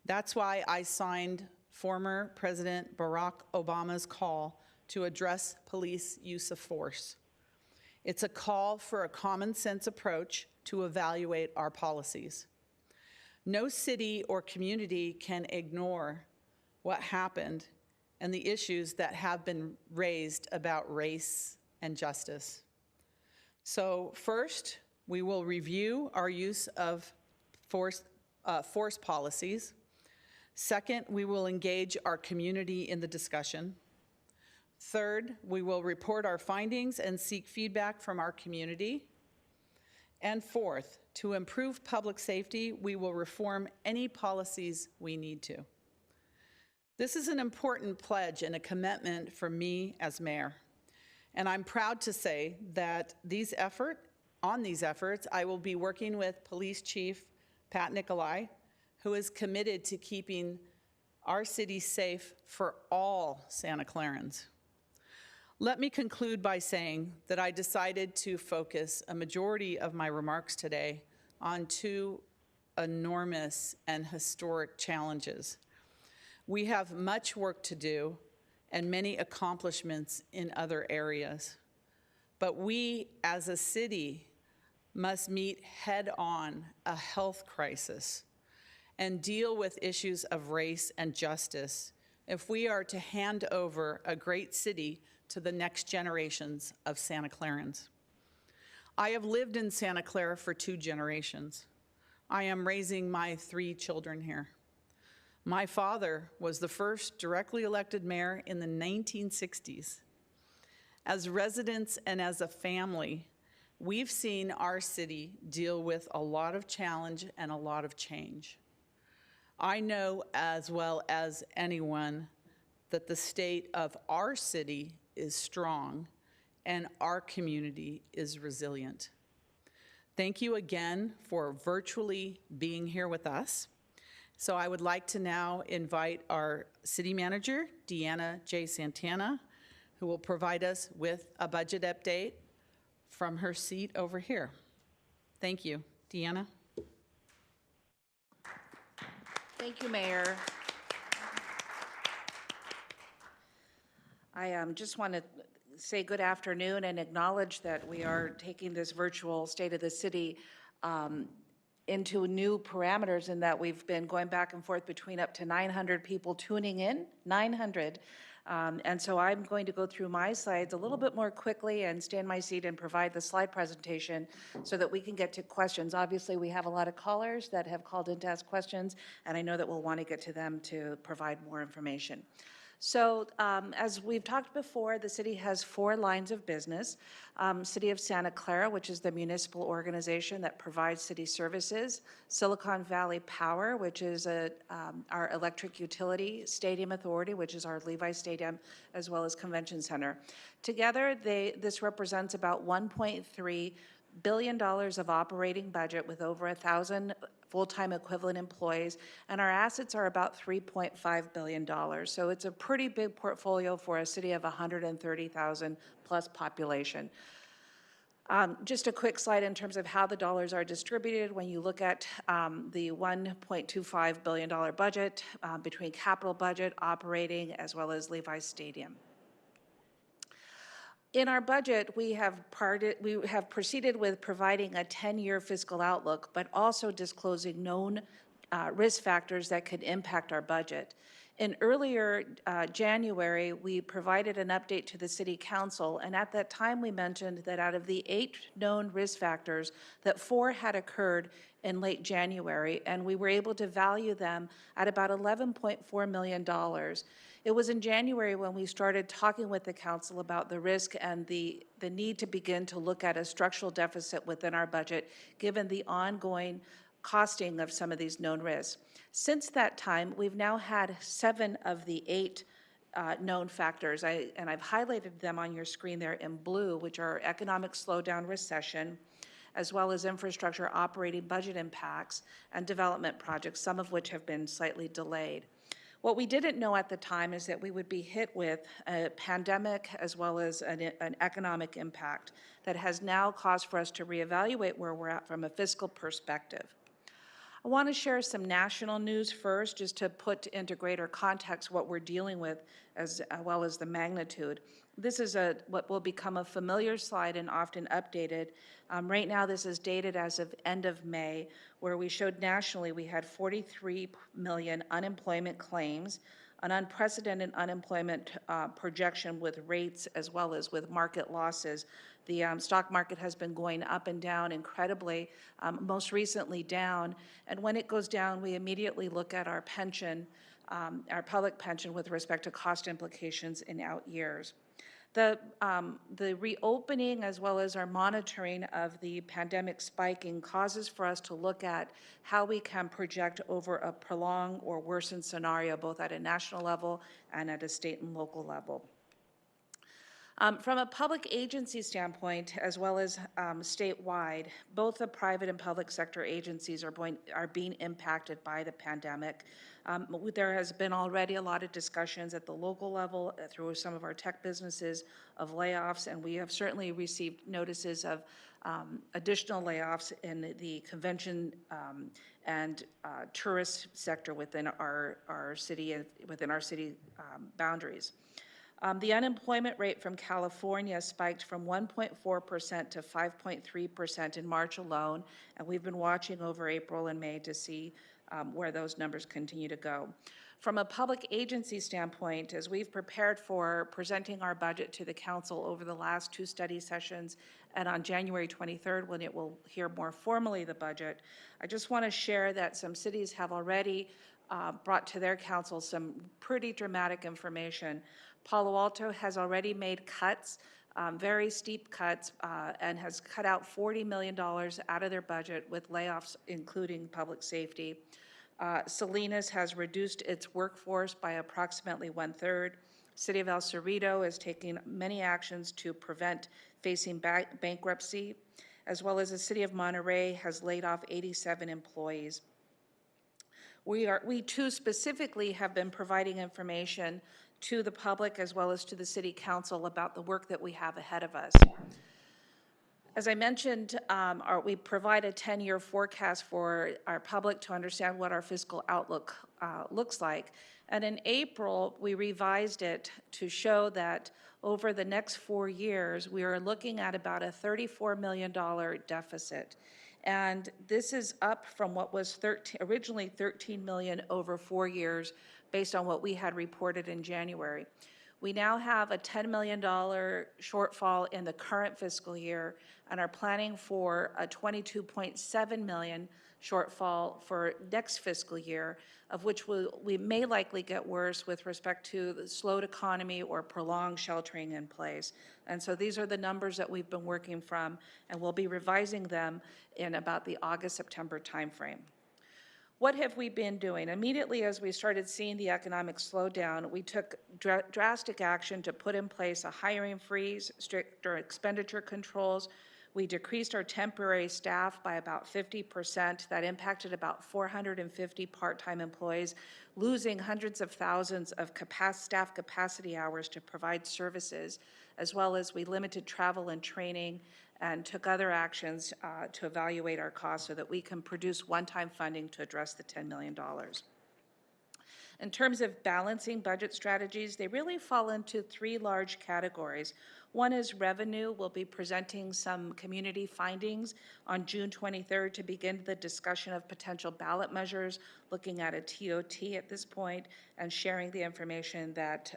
That's why I signed former President Barack Obama's call to address police use of force. It's a call for a common sense approach to evaluate our policies. No city or community can ignore what happened and the issues that have been raised about race and justice. So first, we will review our use of force policies. Second, we will engage our community in the discussion. Third, we will report our findings and seek feedback from our community. And fourth, to improve public safety, we will reform any policies we need to. This is an important pledge and a commitment for me as mayor. And I'm proud to say that on these efforts, I will be working with Police Chief Pat Nicolai, who is committed to keeping our city safe for all Santa Clarans. Let me conclude by saying that I decided to focus a majority of my remarks today on two enormous and historic challenges. We have much work to do and many accomplishments in other areas. But we, as a city, must meet head-on a health crisis and deal with issues of race and justice if we are to hand over a great city to the next generations of Santa Clarans. I have lived in Santa Clara for 2 generations. I am raising my 3 children here. My father was the first directly elected mayor in the 1960s. As residents and as a family, we've seen our city deal with a lot of challenge and a lot of change. I know as well as anyone that the state of our city is strong and our community is resilient. Thank you again for virtually being here with us. So I would like to now invite our city manager, Deanna J. Santana, who will provide us with a budget update from her seat over here. Thank you. Deanna? Thank you, Mayor. I just want to say good afternoon and acknowledge that we are taking this virtual State of the City into new parameters, in that we've been going back and forth between up to 900 people tuning in, 900. And so I'm going to go through my slides a little bit more quickly and stay in my seat and provide the slide presentation so that we can get to questions. Obviously, we have a lot of callers that have called in to ask questions, and I know that we'll want to get to them to provide more information. So as we've talked before, the city has 4 lines of business. City of Santa Clara, which is the municipal organization that provides city services. Silicon Valley Power, which is our electric utility. Stadium Authority, which is our Levi Stadium, as well as Convention Center. Together, this represents about $1.3 billion of operating budget with over 1,000 full-time equivalent employees, and our assets are about $3.5 billion. So it's a pretty big portfolio for a city of 130,000 plus population. Just a quick slide in terms of how the dollars are distributed. When you look at the $1.25 billion budget between capital budget, operating, as well as Levi Stadium. In our budget, we have proceeded with providing a 10-year fiscal outlook, but also disclosing known risk factors that could impact our budget. In earlier January, we provided an update to the City Council, and at that time we mentioned that out of the 8 known risk factors, that 4 had occurred in late January, and we were able to value them at about $11.4 million. It was in January when we started talking with the council about the risk and the need to begin to look at a structural deficit within our budget, given the ongoing costing of some of these known risks. Since that time, we've now had 7 of the 8 known factors, and I've highlighted them on your screen there in blue, which are economic slowdown, recession, as well as infrastructure operating budget impacts and development projects, some of which have been slightly delayed. What we didn't know at the time is that we would be hit with a pandemic as well as an economic impact that has now caused for us to reevaluate where we're at from a fiscal perspective. I want to share some national news first, just to put into greater context what we're dealing with, as well as the magnitude. This is what will become a familiar slide and often updated. Right now, this is dated as of end of May, where we showed nationally we had 43 million unemployment claims, an unprecedented unemployment projection with rates as well as with market losses. The stock market has been going up and down incredibly, most recently down. And when it goes down, we immediately look at our pension, our public pension, with respect to cost implications in out years. The reopening as well as our monitoring of the pandemic spiking causes for us to look at how we can project over a prolonged or worsened scenario, both at a national level and at a state and local level. From a public agency standpoint, as well as statewide, both the private and public sector agencies are being impacted by the pandemic. There has been already a lot of discussions at the local level through some of our tech businesses of layoffs, and we have certainly received notices of additional layoffs in the convention and tourist sector within our city boundaries. The unemployment rate from California spiked from 1.4% to 5.3% in March alone, and we've been watching over April and May to see where those numbers continue to go. From a public agency standpoint, as we've prepared for presenting our budget to the council over the last 2 study sessions and on January 23rd when it will hear more formally the budget, I just want to share that some cities have already brought to their council some pretty dramatic information. Palo Alto has already made cuts, very steep cuts, and has cut out $40 million out of their budget with layoffs, including public safety. Salinas has reduced its workforce by approximately 1/3. City of El Cerrito is taking many actions to prevent facing bankruptcy, as well as the City of Monterey has laid off 87 employees. We too specifically have been providing information to the public as well as to the City Council about the work that we have ahead of us. As I mentioned, we provide a 10-year forecast for our public to understand what our fiscal outlook looks like. And in April, we revised it to show that over the next 4 years, we are looking at about a $34 million deficit. And this is up from what was originally $13 million over 4 years based on what we had reported in January. We now have a $10 million shortfall in the current fiscal year and are planning for a $22.7 million shortfall for next fiscal year, of which we may likely get worse with respect to the slowed economy or prolonged sheltering in place. And so these are the numbers that we've been working from, and we'll be revising them in about the August-September timeframe. What have we been doing? Immediately as we started seeing the economic slowdown, we took drastic action to put in place a hiring freeze, stricter expenditure controls. We decreased our temporary staff by about 50%. That impacted about 450 part-time employees, losing hundreds of thousands of staff capacity hours to provide services, as well as we limited travel and training and took other actions to evaluate our costs so that we can produce one-time funding to address the $10 million. In terms of balancing budget strategies, they really fall into 3 large categories. One is revenue. We'll be presenting some community findings on June 23rd to begin the discussion of potential ballot measures, looking at a TOT at this point, and sharing the information that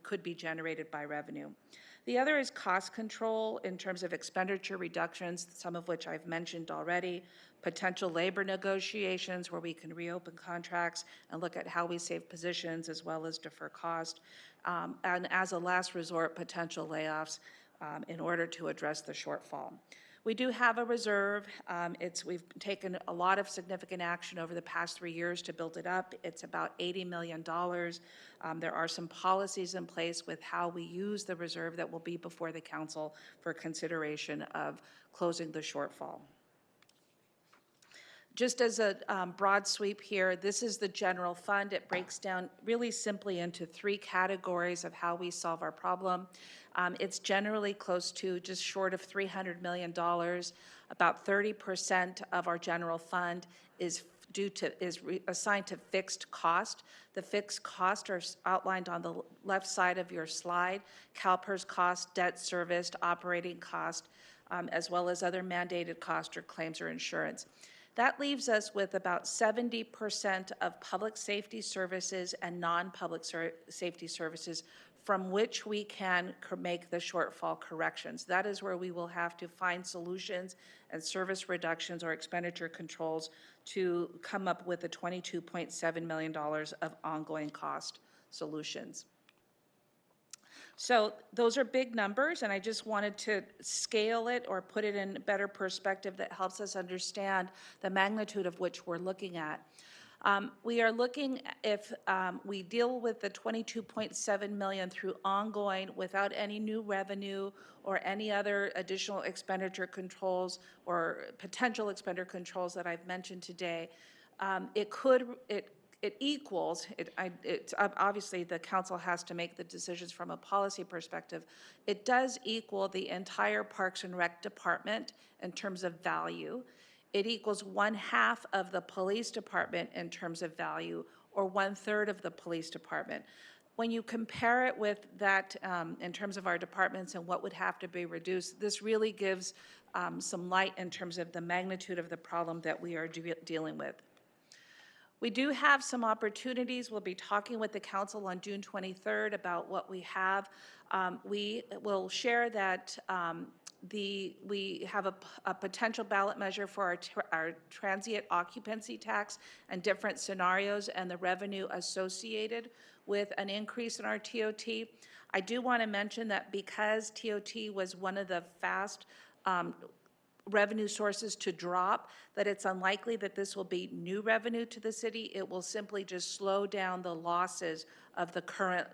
could be generated by revenue. The other is cost control in terms of expenditure reductions, some of which I've mentioned already, potential labor negotiations where we can reopen contracts and look at how we save positions as well as defer cost, and as a last resort, potential layoffs in order to address the shortfall. We do have a reserve. We've taken a lot of significant action over the past 3 years to build it up. It's about $80 million. There are some policies in place with how we use the reserve that will be before the council for consideration of closing the shortfall. Just as a broad sweep here, this is the general fund. It breaks down really simply into 3 categories of how we solve our problem. It's generally close to just short of $300 million. About 30% of our general fund is assigned to fixed cost. The fixed costs are outlined on the left side of your slide: CalPERS cost, debt serviced, operating cost, as well as other mandated costs or claims or insurance. That leaves us with about 70% of public safety services and non-public safety services from which we can make the shortfall corrections. That is where we will have to find solutions and service reductions or expenditure controls to come up with the $22.7 million of ongoing cost solutions. So those are big numbers, and I just wanted to scale it or put it in better perspective that helps us understand the magnitude of which we're looking at. We are looking, if we deal with the $22.7 million through ongoing without any new revenue or any other additional expenditure controls or potential expenditure controls that I've mentioned today, it equals, it's obviously the council has to make the decisions from a policy perspective. It does equal the entire Parks and Rec department in terms of value. It equals 1/2 of the police department in terms of value, or 1/3 of the police department. When you compare it with that in terms of our departments and what would have to be reduced, this really gives some light in terms of the magnitude of the problem that we are dealing with. We do have some opportunities. We'll be talking with the council on June 23rd about what we have. We will share that we have a potential ballot measure for our transient occupancy tax and different scenarios and the revenue associated with an increase in our TOT. I do want to mention that because TOT was one of the fast revenue sources to drop, that it's unlikely that this will be new revenue to the city. It will simply just slow down the losses of the current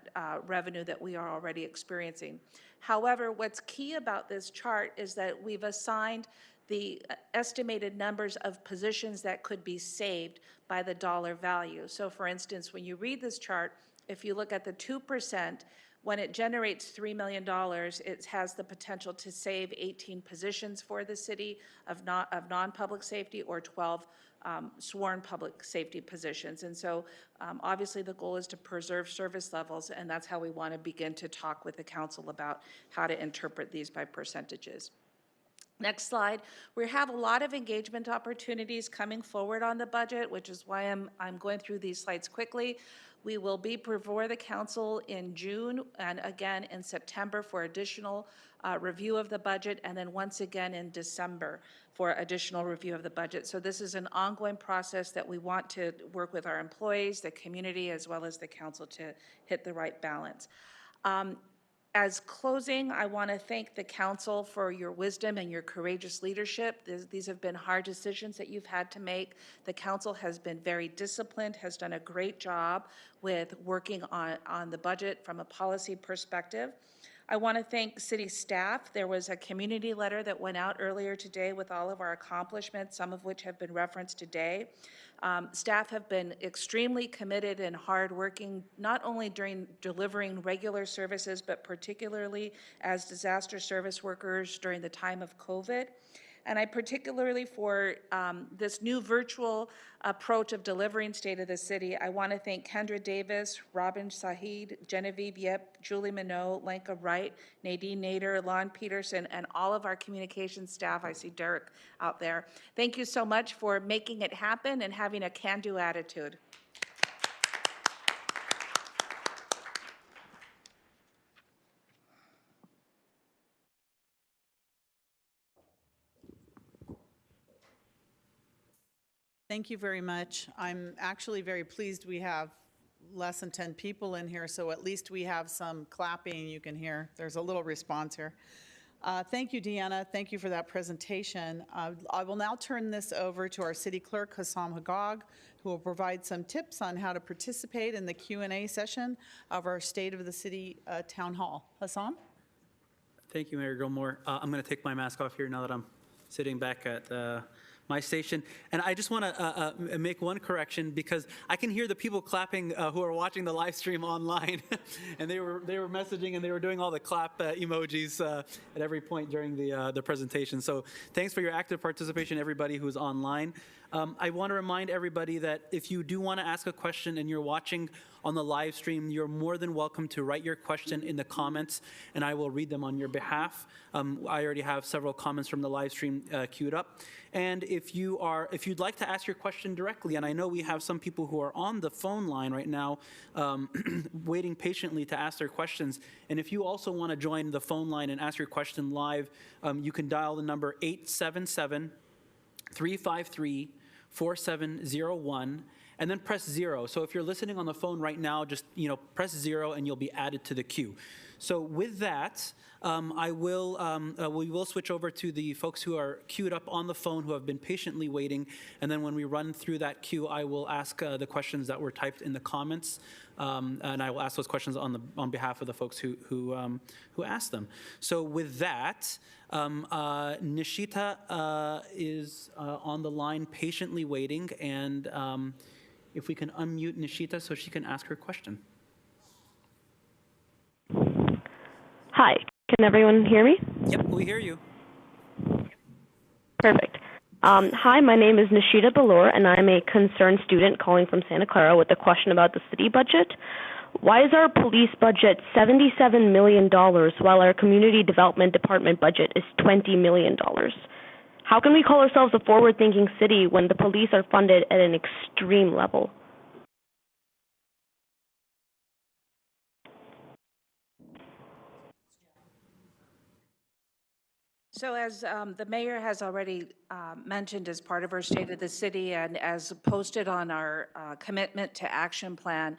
revenue that we are already experiencing. However, what's key about this chart is that we've assigned the estimated numbers of positions that could be saved by the dollar value. So for instance, when you read this chart, if you look at the 2%, when it generates $3 million, it has the potential to save 18 positions for the city of non-public safety or 12 sworn public safety positions. And so obviously the goal is to preserve service levels, and that's how we want to begin to talk with the council about how to interpret these by percentages. Next slide. We have a lot of engagement opportunities coming forward on the budget, which is why I'm going through these slides quickly. We will be before the council in June and again in September for additional review of the budget, and then once again in December for additional review of the budget. So this is an ongoing process that we want to work with our employees, the community, as well as the council to hit the right balance. As closing, I want to thank the council for your wisdom and your courageous leadership. These have been hard decisions that you've had to make. The council has been very disciplined, has done a great job with working on the budget from a policy perspective. I want to thank city staff. There was a community letter that went out earlier today with all of our accomplishments, some of which have been referenced today. Staff have been extremely committed and hardworking, not only during delivering regular services, but particularly as disaster service workers during the time of COVID. And I particularly, for this new virtual approach of delivering State of the City, I want to thank Kendra Davis, Robin Sahid, Genevieve Yep, Julie Minot, Lenka Wright, Nadine Nader, Lon Peterson, and all of our communications staff. I see Derek out there. Thank you so much for making it happen and having a can-do attitude. Thank you very much. I'm actually very pleased we have less than 10 people in here, so at least we have some clapping you can hear. There's a little response here. Thank you, Deanna. Thank you for that presentation. I will now turn this over to our city clerk, Hassam Hagag, who will provide some tips on how to participate in the Q&A session of our State of the City Town Hall. Hassam? Thank you, Mayor Gilmore. I'm going to take my mask off here now that I'm sitting back at my station. And I just want to make one correction, because I can hear the people clapping who are watching the live stream online. And they were messaging and they were doing all the clap emojis at every point during the presentation. So thanks for your active participation, everybody who's online. I want to remind everybody that if you do want to ask a question and you're watching on the live stream, you're more than welcome to write your question in the comments, and I will read them on your behalf. I already have several comments from the live stream queued up. And if you'd like to ask your question directly, and I know we have some people who are on the phone line right now waiting patiently to ask their questions, and if you also want to join the phone line and ask your question live, you can dial the number 877-353-4701, and then press 0. So if you're listening on the phone right now, just press 0 and you'll be added to the queue. So with that, we will switch over to the folks who are queued up on the phone who have been patiently waiting, and then when we run through that queue, I will ask the questions that were typed in the comments, and I will ask those questions on behalf of the folks who asked them. So with that, Nishita is on the line patiently waiting, and if we can unmute Nishita so she can ask her question. Hi, can everyone hear me? Yep, we hear you. Perfect. Hi, my name is Nishita Balor, and I'm a concerned student calling from Santa Clara with a question about the city budget. Why is our police budget $77 million while our community development department budget is $20 million? How can we call ourselves a forward-thinking city when the police are funded at an extreme level? So as the mayor has already mentioned as part of our State of the City and as posted on our commitment to action plan,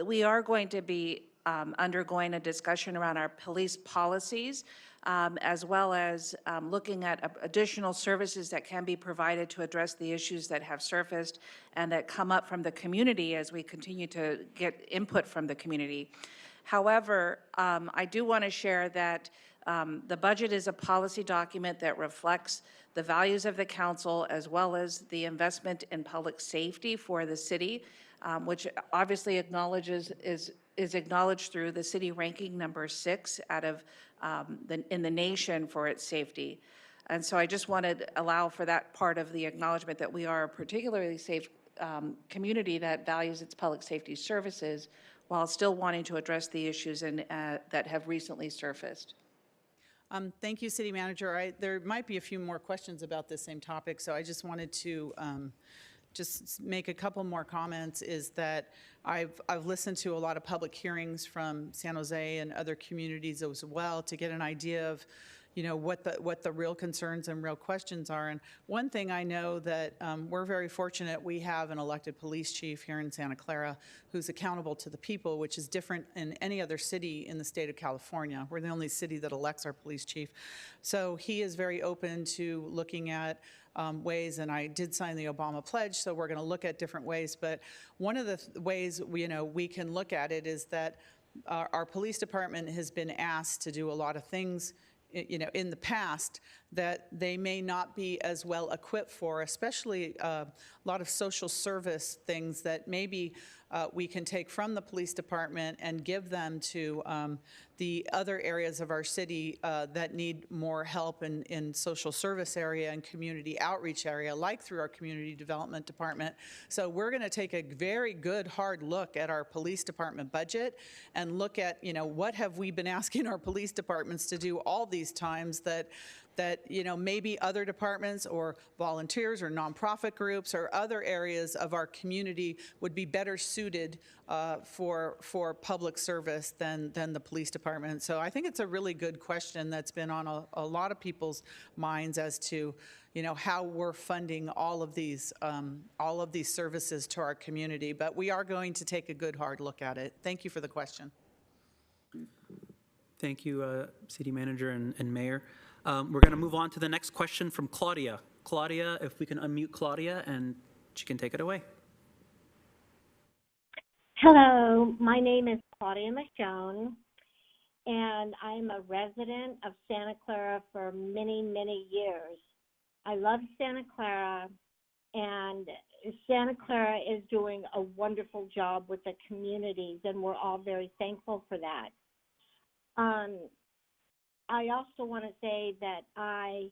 we are going to be undergoing a discussion around our police policies, as well as looking at additional services that can be provided to address the issues that have surfaced and that come up from the community as we continue to get input from the community. However, I do want to share that the budget is a policy document that reflects the values of the council as well as the investment in public safety for the city, which obviously is acknowledged through the city ranking number 6 out of in the nation for its safety. And so I just wanted to allow for that part of the acknowledgement that we are a particularly safe community that values its public safety services while still wanting to address the issues that have recently surfaced. Thank you, City Manager. There might be a few more questions about this same topic, so I just wanted to just make a couple more comments. Is that I've listened to a lot of public hearings from San Jose and other communities as well to get an idea of, you know, what the real concerns and real questions are. And one thing I know that we're very fortunate, we have an elected police chief here in Santa Clara who's accountable to the people, which is different in any other city in the state of California. We're the only city that elects our police chief. So he is very open to looking at ways, and I did sign the Obama pledge, so we're going to look at different ways. But one of the ways we can look at it is that our police department has been asked to do a lot of things in the past that they may not be as well equipped for, especially a lot of social service things that maybe we can take from the police department and give them to the other areas of our city that need more help in social service area and community outreach area, like through our community development department. So we're going to take a very good hard look at our police department budget and look at, what have we been asking our police departments to do all these times that maybe other departments or volunteers or nonprofit groups or other areas of our community would be better suited for public service than the police department. So I think it's a really good question that's been on a lot of people's minds as to how we're funding all of these services to our community. But we are going to take a good hard look at it. Thank you for the question. Thank you, City Manager and Mayor. We're going to move on to the next question from Claudia. Claudia, if we can unmute Claudia, and she can take it away. Hello, my name is Claudia Michonne, and I'm a resident of Santa Clara for many, many years. I love Santa Clara, and Santa Clara is doing a wonderful job with the communities, and we're all very thankful for that. I also want to say that I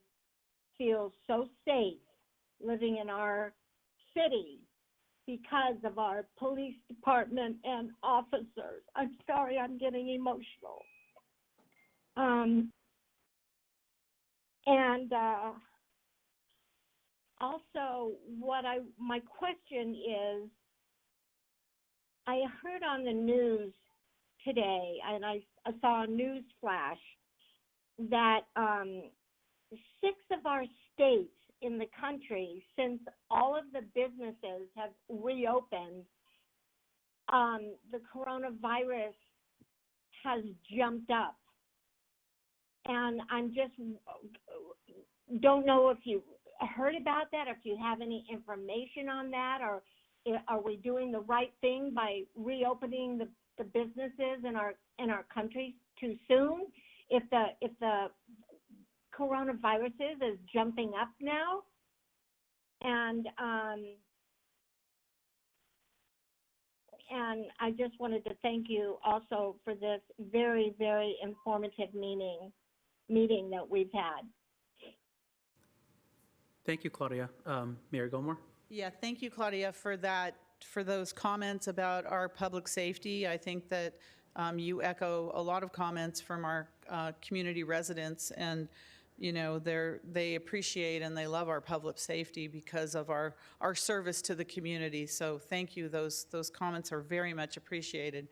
feel so safe living in our city because of our police department and officers. I'm sorry, I'm getting emotional. Also, my question is, I heard on the news today, and I saw a news flash that 6 of our states in the country, since all of the businesses have reopened, the coronavirus has jumped up. And I'm just don't know if you heard about that, or if you have any information on that, or are we doing the right thing by reopening the businesses in our country too soon? If the coronavirus is jumping up now, and I just wanted to thank you also for this very, very informative meeting that we've had. Thank you, Claudia. Mayor Gilmore? Yeah, thank you, Claudia, for those comments about our public safety. I think that you echo a lot of comments from our community residents, and they appreciate and they love our public safety because of our service to the community. So thank you. Those comments are very much appreciated.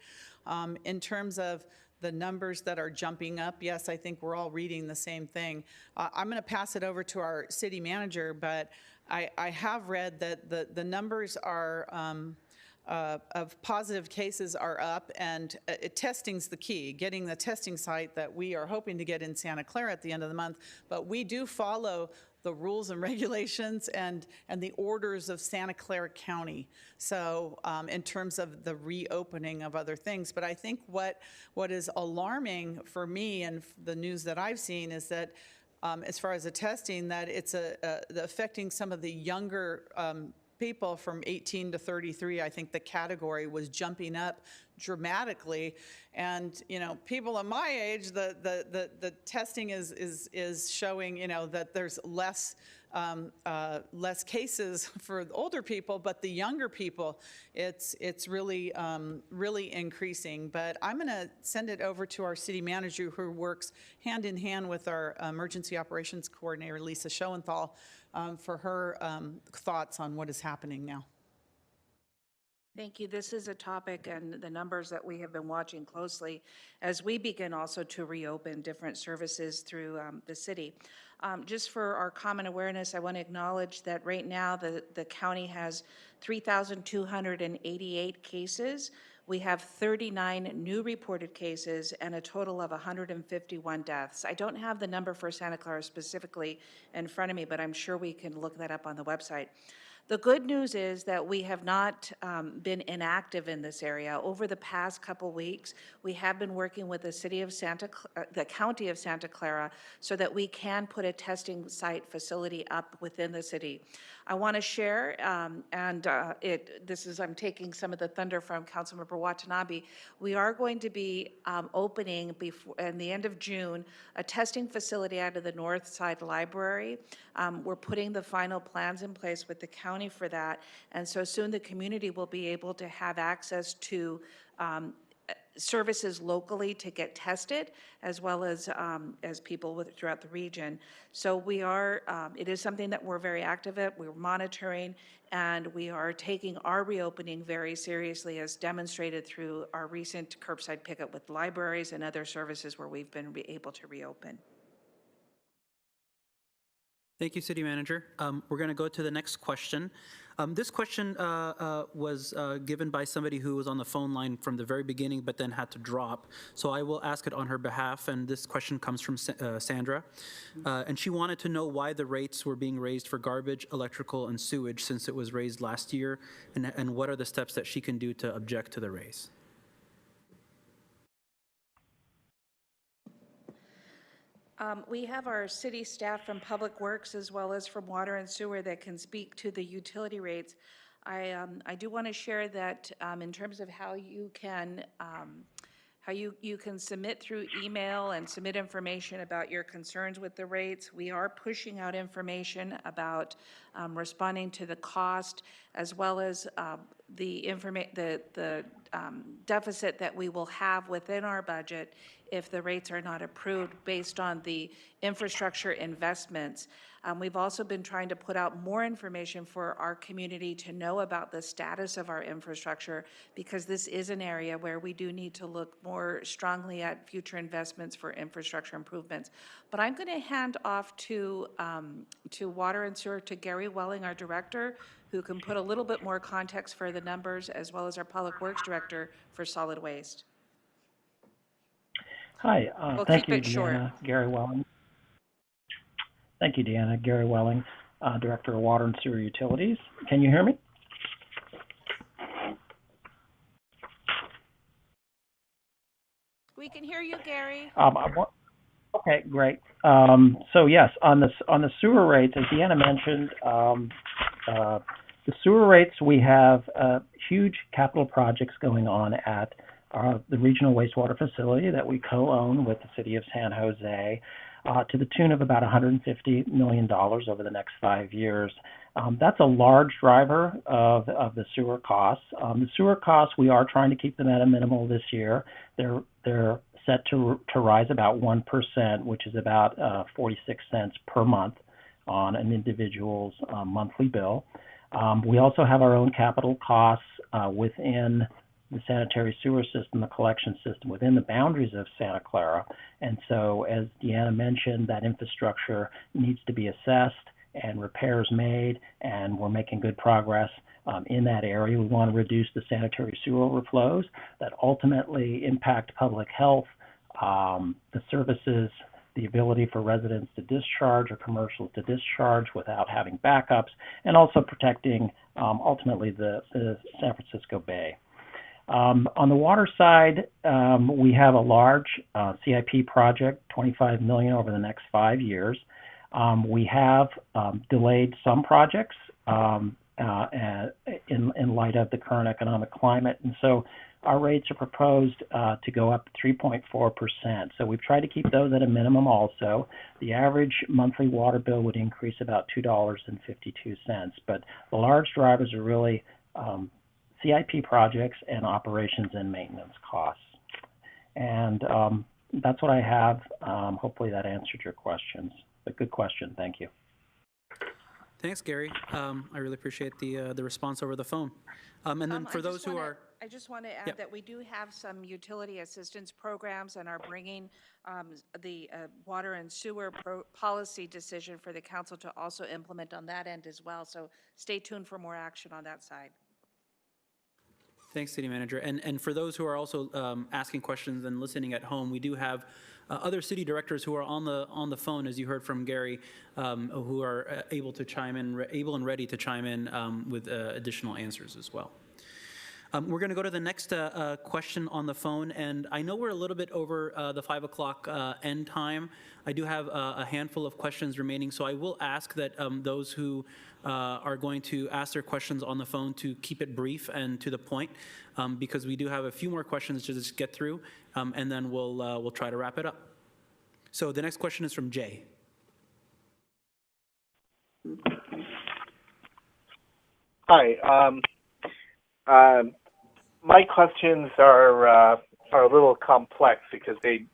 In terms of the numbers that are jumping up, yes, I think we're all reading the same thing. I'm going to pass it over to our city manager, but I have read that the numbers are of positive cases are up, and testing's the key, getting the testing site that we are hoping to get in Santa Clara at the end of the month. But we do follow the rules and regulations and the orders of Santa Clara County. So in terms of the reopening of other things, but I think what is alarming for me and the news that I've seen is that as far as the testing, that it's affecting some of the younger people from 18 to 33. I think the category was jumping up dramatically, and people of my age, the testing is showing that there's less cases for the older people, but the younger people, it's really really increasing. But I'm going to send it over to our city manager, who works hand in hand with our emergency operations coordinator, Lisa Schoenthal, for her thoughts on what is happening now. Thank you. This is a topic and the numbers that we have been watching closely as we begin also to reopen different services through the city. Just for our common awareness, I want to acknowledge that right now the county has 3,288 cases. We have 39 new reported cases and a total of 151 deaths. I don't have the number for Santa Clara specifically in front of me, but I'm sure we can look that up on the website. The good news is that we have not been inactive in this area. Over the past couple weeks, we have been working with the the county of Santa Clara, so that we can put a testing site facility up within the city. I want to share, I'm taking some of the thunder from Councilmember Watanabe. We are going to be opening in the end of June a testing facility out of the North Side Library. We're putting the final plans in place with the county for that, and so soon the community will be able to have access to services locally to get tested, as well as people throughout the region. So we are, it is something that we're very active at, we're monitoring, and we are taking our reopening very seriously, as demonstrated through our recent curbside pickup with libraries and other services where we've been able to reopen. Thank you, City Manager. We're going to go to the next question. This question was given by somebody who was on the phone line from the very beginning, but then had to drop. So I will ask it on her behalf, and this question comes from Sandra. And she wanted to know why the rates were being raised for garbage, electrical, and sewage since it was raised last year, and what are the steps that she can do to object to the raise. We have our city staff from Public Works as well as from Water and Sewer that can speak to the utility rates. I do want to share that in terms of how you can submit through email and submit information about your concerns with the rates. We are pushing out information about responding to the cost, as well as the deficit that we will have within our budget if the rates are not approved based on the infrastructure investments. We've also been trying to put out more information for our community to know about the status of our infrastructure, because this is an area where we do need to look more strongly at future investments for infrastructure improvements. But I'm going to hand off to Water and Sewer, to Gary Welling, our director, who can put a little bit more context for the numbers, as well as our Public Works director for solid waste. Hi, We'll thank keep you, it short. Deanna. Gary Welling. Thank you, Deanna. Gary Welling, Director of Water and Sewer Utilities. Can you hear me? We can hear you, Gary. Okay, great. So yes, on the sewer rates, as Deanna mentioned, the sewer rates, we have huge capital projects going on at the regional wastewater facility that we co-own with the city of San Jose, to the tune of about $150 million over the next 5 years. That's a large driver of the sewer costs. The sewer costs, we are trying to keep them at a minimal this year. They're set to rise about 1%, which is about 46 cents per month on an individual's monthly bill. We also have our own capital costs within the sanitary sewer system, the collection system, within the boundaries of Santa Clara. And so, as Deanna mentioned, that infrastructure needs to be assessed and repairs made, and we're making good progress in that area. We want to reduce the sanitary sewer overflows that ultimately impact public health, the services, the ability for residents to discharge or commercials to discharge without having backups, and also protecting ultimately the San Francisco Bay. On the water side, we have a large CIP project, $25 million over the next 5 years. We have delayed some projects in light of the current economic climate, and so our rates are proposed to go up 3.4%. So we've tried to keep those at a minimum also. The average monthly water bill would increase about $2.52, but the large drivers are really CIP projects and operations and maintenance costs. And that's what I have. Hopefully that answered your questions. A good question. Thank you. Thanks, Gary. I really appreciate the response over the phone. And then for those who are... I just want to add that we do have some utility assistance programs and are bringing the water and sewer policy decision for the council to also implement on that end as well. So stay tuned for more action on that side. Thanks, City Manager. And for those who are also asking questions and listening at home, we do have other city directors who are on the phone, as you heard from Gary, who are able and ready to chime in with additional answers as well. We're going to go to the next question on the phone, and I know we're a little bit over the 5 o'clock end time. I do have a handful of questions remaining, so I will ask that those who are going to ask their questions on the phone to keep it brief and to the point, because we do have a few more questions to just get through, and then we'll try to wrap it up. So the next question is from Jay. Hi. My questions are a little complex because they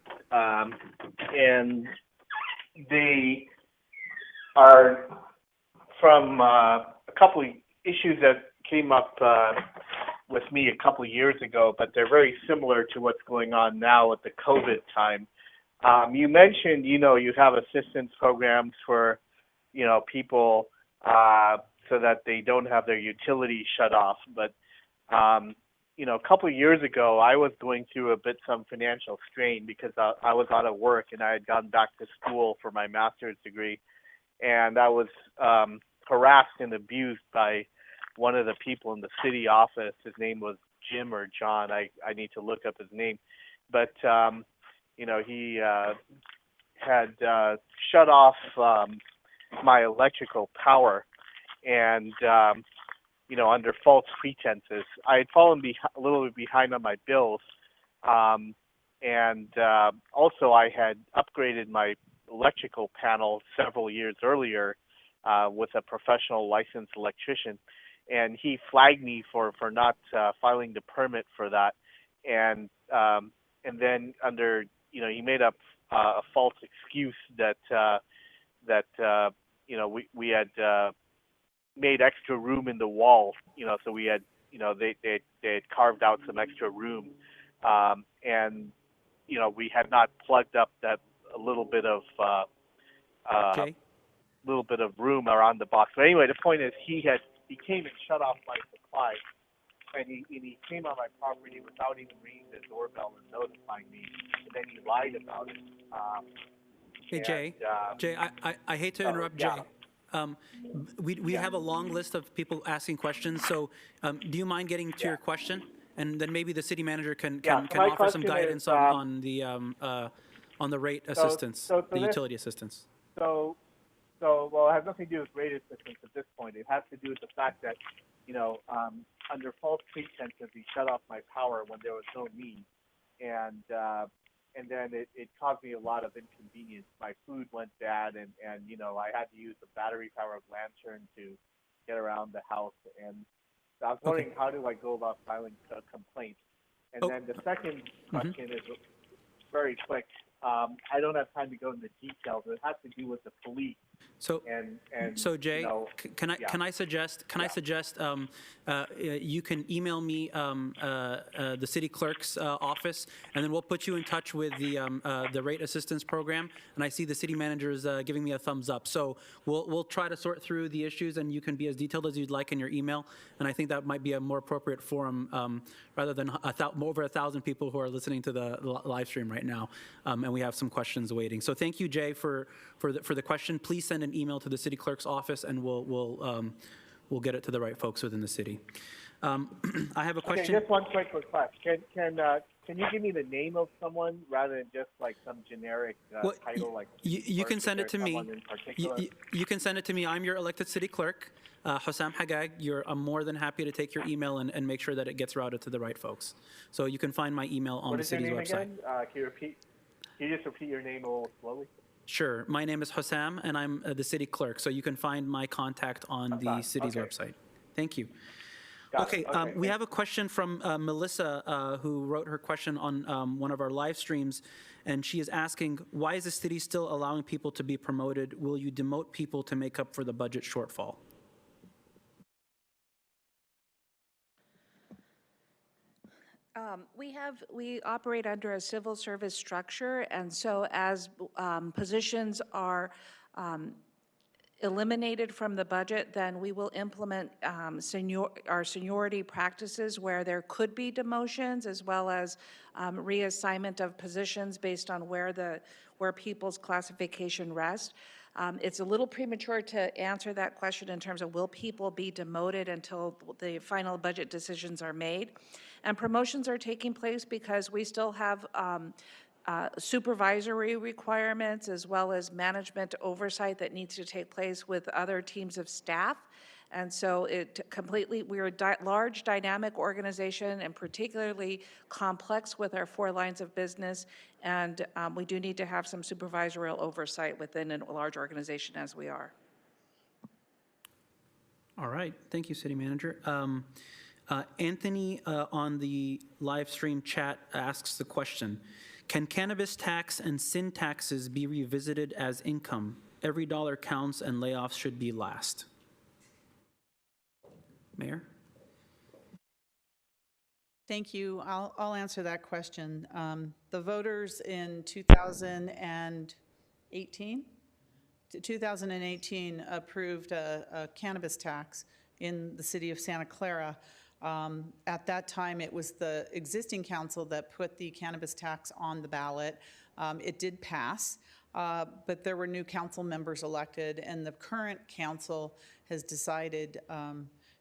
are from a couple of issues that came up with me a couple of years ago, but they're very similar to what's going on now at the COVID time. You mentioned, you have assistance programs for, people so that they don't have their utilities shut off, but a couple of years ago, I was going through some financial strain because I was out of work and I had gone back to school for my master's degree, and I was harassed and abused by one of the people in the city office. His name was Jim or John. I need to look up his name, but he had shut off my electrical power, and under false pretenses. I had fallen a little bit behind on my bills, and also I had upgraded my electrical panel several years earlier with a professional licensed electrician, and he flagged me for not filing the permit for that, and then he made up a false excuse that we had made extra room in the wall, so we had, they had carved out some extra room, and we had not plugged up that little bit of room around the box. But anyway, the point is he came and shut off my supply, and he came on my property without even ringing the doorbell and notifying me, and then he lied about it. Hey, Jay, I hate to interrupt, Jay. We have a long list of people asking questions, so do you mind getting to your question? And then maybe the city manager can offer some guidance on the rate assistance, the utility assistance. Well, it has nothing to do with rate assistance at this point. It has to do with the fact that, under false pretenses, he shut off my power when there was no need, and then it caused me a lot of inconvenience. My food went bad, and I had to use the battery-powered lantern to get around the house. And so I was wondering, how do I go about filing a complaint? And then the second question is very quick. I don't have time to go into details. It has to do with the police. So, so Jay, you know, can I suggest you can email me the city clerk's office, and then we'll put you in touch with the rate assistance program. And I see the city manager is giving me a thumbs up. So we'll try to sort through the issues, and you can be as detailed as you'd like in your email. And I think that might be a more appropriate forum rather than over 1,000 people who are listening to the live stream right now, and we have some questions waiting. So thank you, Jay, for the question. Please send an email to the city clerk's office, and we'll get it to the right folks within the city. I have a question. Okay, just one quick request. Can you give me the name of someone rather than just like some generic title? Like you can send it to me. You can send it to me. I'm your elected city clerk, Hussam Hagag. I'm more than happy to take your email and make sure that it gets routed to the right folks. So you can find my email on the city's website. Can you just repeat your name a little slowly? Sure. My name is Hussam, and I'm the city clerk. So you can find my contact on the city's website. Thank you. Okay, we have a question from Melissa, who wrote her question on one of our live streams, and she is asking, why is the city still allowing people to be promoted? Will you demote people to make up for the budget shortfall? We operate under a civil service structure, and so as positions are eliminated from the budget, then we will implement our seniority practices where there could be demotions as well as reassignment of positions based on where people's classification rests. It's a little premature to answer that question in terms of will people be demoted until the final budget decisions are made. And promotions are taking place because we still have supervisory requirements as well as management oversight that needs to take place with other teams of staff. And so we're a large dynamic organization and particularly complex with our 4 lines of business. And we do need to have some supervisorial oversight within a large organization as we are. All right. Thank you, City Manager. Anthony on the live stream chat asks the question, can cannabis tax and sin taxes be revisited as income? Every dollar counts and layoffs should be last. Mayor? Thank you. I'll answer that question. The voters in 2018 approved a cannabis tax in the city of Santa Clara. At that time, it was the existing council that put the cannabis tax on the ballot. It did pass, but there were new council members elected, and the current council has decided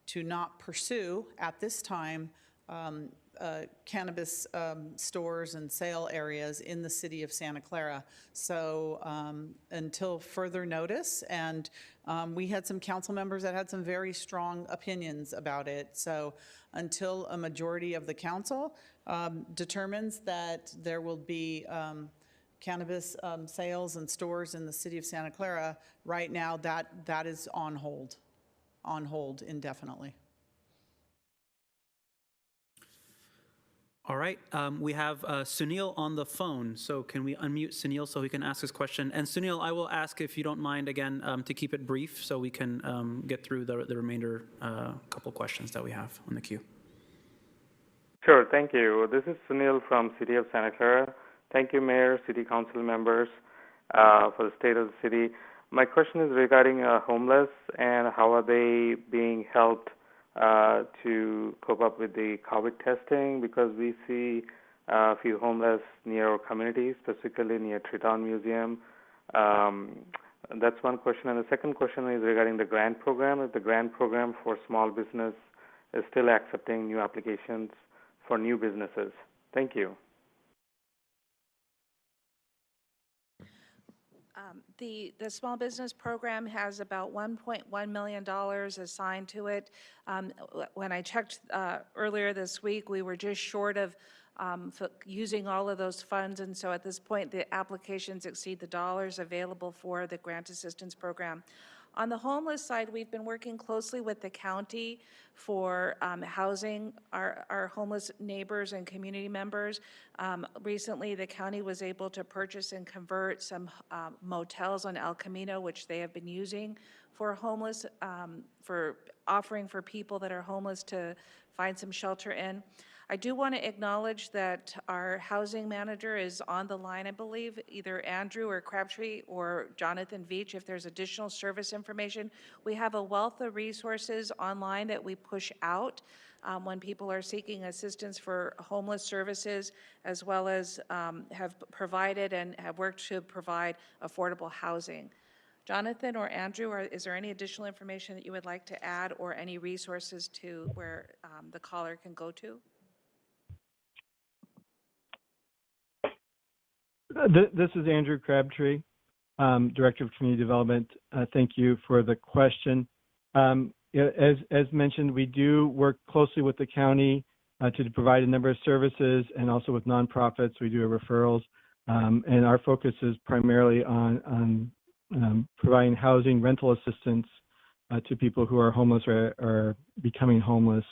to not pursue, at this time, cannabis stores and sale areas in the city of Santa Clara. So until further notice, and we had some council members that had some very strong opinions about it. So until a majority of the council determines that there will be cannabis sales and stores in the city of Santa Clara, right now that is on hold indefinitely. All right, we have Sunil on the phone, so can we unmute Sunil so he can ask his question? And Sunil, I will ask if you don't mind again to keep it brief so we can get through the remainder couple questions that we have on the queue. Sure, thank you. This is Sunil from City of Santa Clara. Thank you, Mayor, City Council members for the state of the city. My question is regarding homeless and how are they being helped to cope up with the COVID testing, because we see a few homeless near our community, specifically near Triton Museum. That's one question. And the second question is regarding the grant program. If the grant program for small business is still accepting new applications for new businesses. Thank you. The small business program has about $1.1 million assigned to it. When I checked earlier this week, we were just short of using all of those funds, and so at this point, the applications exceed the dollars available for the grant assistance program. On the homeless side, we've been working closely with the county for housing our homeless neighbors and community members. Recently, the county was able to purchase and convert some motels on El Camino, which they have been using for homeless, for offering for people that are homeless to find some shelter in. I do want to acknowledge that our housing manager is on the line, I believe, either Andrew or Crabtree or Jonathan Veach, if there's additional service information. We have a wealth of resources online that we push out when people are seeking assistance for homeless services, as well as have provided and have worked to provide affordable housing. Jonathan or Andrew, is there any additional information that you would like to add or any resources to where the caller can go to? This is Andrew Crabtree, Director of Community Development. Thank you for the question. As mentioned, we do work closely with the county to provide a number of services, and also with nonprofits. We do referrals, and our focus is primarily on providing housing, rental assistance to people who are homeless or becoming homeless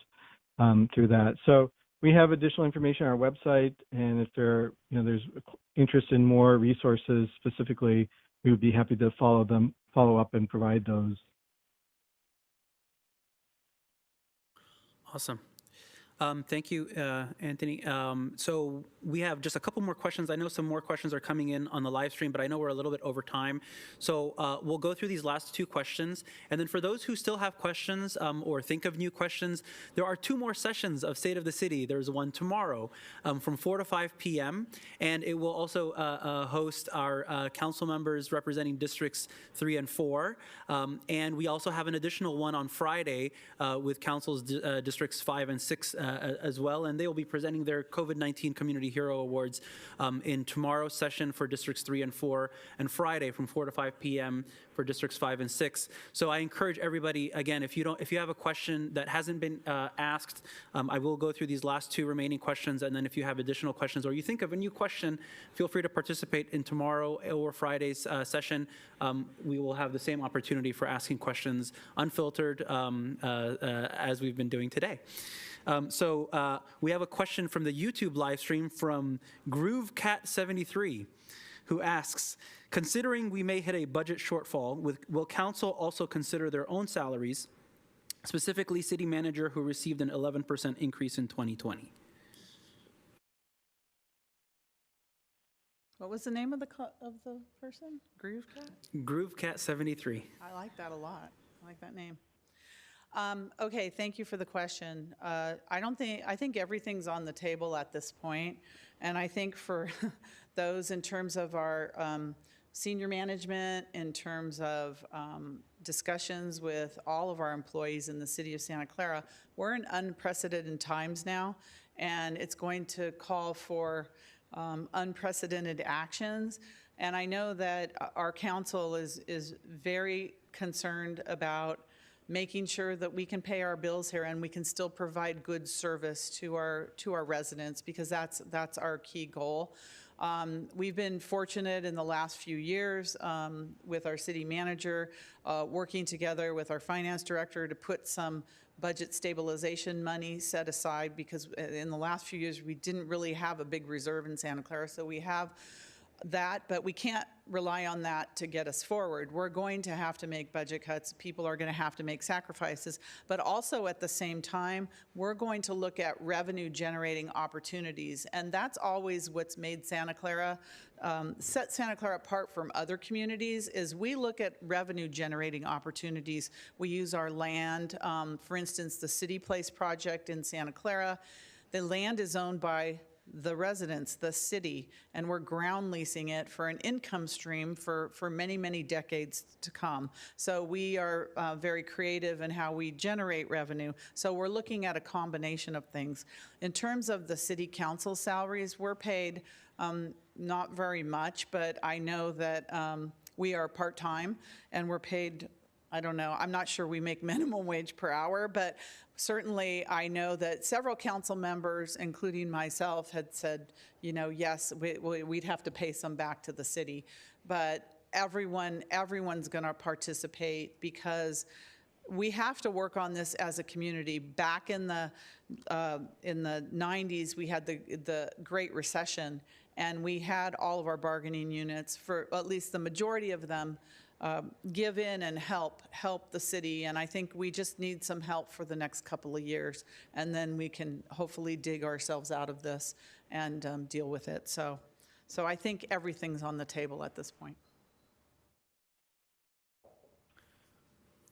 through that. So we have additional information on our website, and if there's interest in more resources specifically, we would be happy to follow up and provide those. Awesome. Thank you, Anthony. So we have just a couple more questions. I know some more questions are coming in on the live stream, but I know we're a little bit over time. So we'll go through these last two questions. And then for those who still have questions or think of new questions, there are two more sessions of State of the City. There's one tomorrow from 4 to 5 p.m. And it will also host our council members representing districts 3 and 4. And we also have an additional one on Friday with councils districts 5 and 6 as well, and they will be presenting their COVID-19 Community Hero Awards in tomorrow's session for Districts 3 and 4, and Friday from 4 to 5 p.m. for Districts 5 and 6. So I encourage everybody, again, if you have a question that hasn't been asked, I will go through these last two remaining questions, and then if you have additional questions or you think of a new question, feel free to participate in tomorrow or Friday's session. We will have the same opportunity for asking questions unfiltered as we've been doing today. So we have a question from the YouTube live stream from GrooveCat73, who asks, considering we may hit a budget shortfall, will council also consider their own salaries, specifically city manager who received an 11% increase in 2020? What was the name of the person? GrooveCat? GrooveCat73. I like that a lot. I like that name. Okay, thank you for the question. I think everything's on the table at this point, and I think for those in terms of our senior management, in terms of discussions with all of our employees in the city of Santa Clara, we're in unprecedented times now, and it's going to call for unprecedented actions. And I know that our council is very concerned about making sure that we can pay our bills here and we can still provide good service to our residents, because that's our key goal. We've been fortunate in the last few years with our city manager working together with our finance director to put some budget stabilization money set aside, because in the last few years we didn't really have a big reserve in Santa Clara. So we have that, but we can't rely on that to get us forward. We're going to have to make budget cuts. People are going to have to make sacrifices, but also at the same time, we're going to look at revenue generating opportunities. And that's always what's made Santa Clara, set Santa Clara apart from other communities, is we look at revenue generating opportunities. We use our land. For instance, the City Place project in Santa Clara, the land is owned by the residents, the city, and we're ground leasing it for an income stream for many, many decades to come. So we are very creative in how we generate revenue. So we're looking at a combination of things. In terms of the city council salaries, we're paid not very much, but I know that we are part-time and we're paid, I don't know, I'm not sure we make minimum wage per hour, but certainly I know that several council members, including myself, had said, yes, we'd have to pay some back to the city. But everyone's going to participate because we have to work on this as a community. Back in the 90s, we had the Great Recession, and we had all of our bargaining units, for at least the majority of them, give in and help the city. And I think we just need some help for the next couple of years, and then we can hopefully dig ourselves out of this and deal with it. So I think everything's on the table at this point.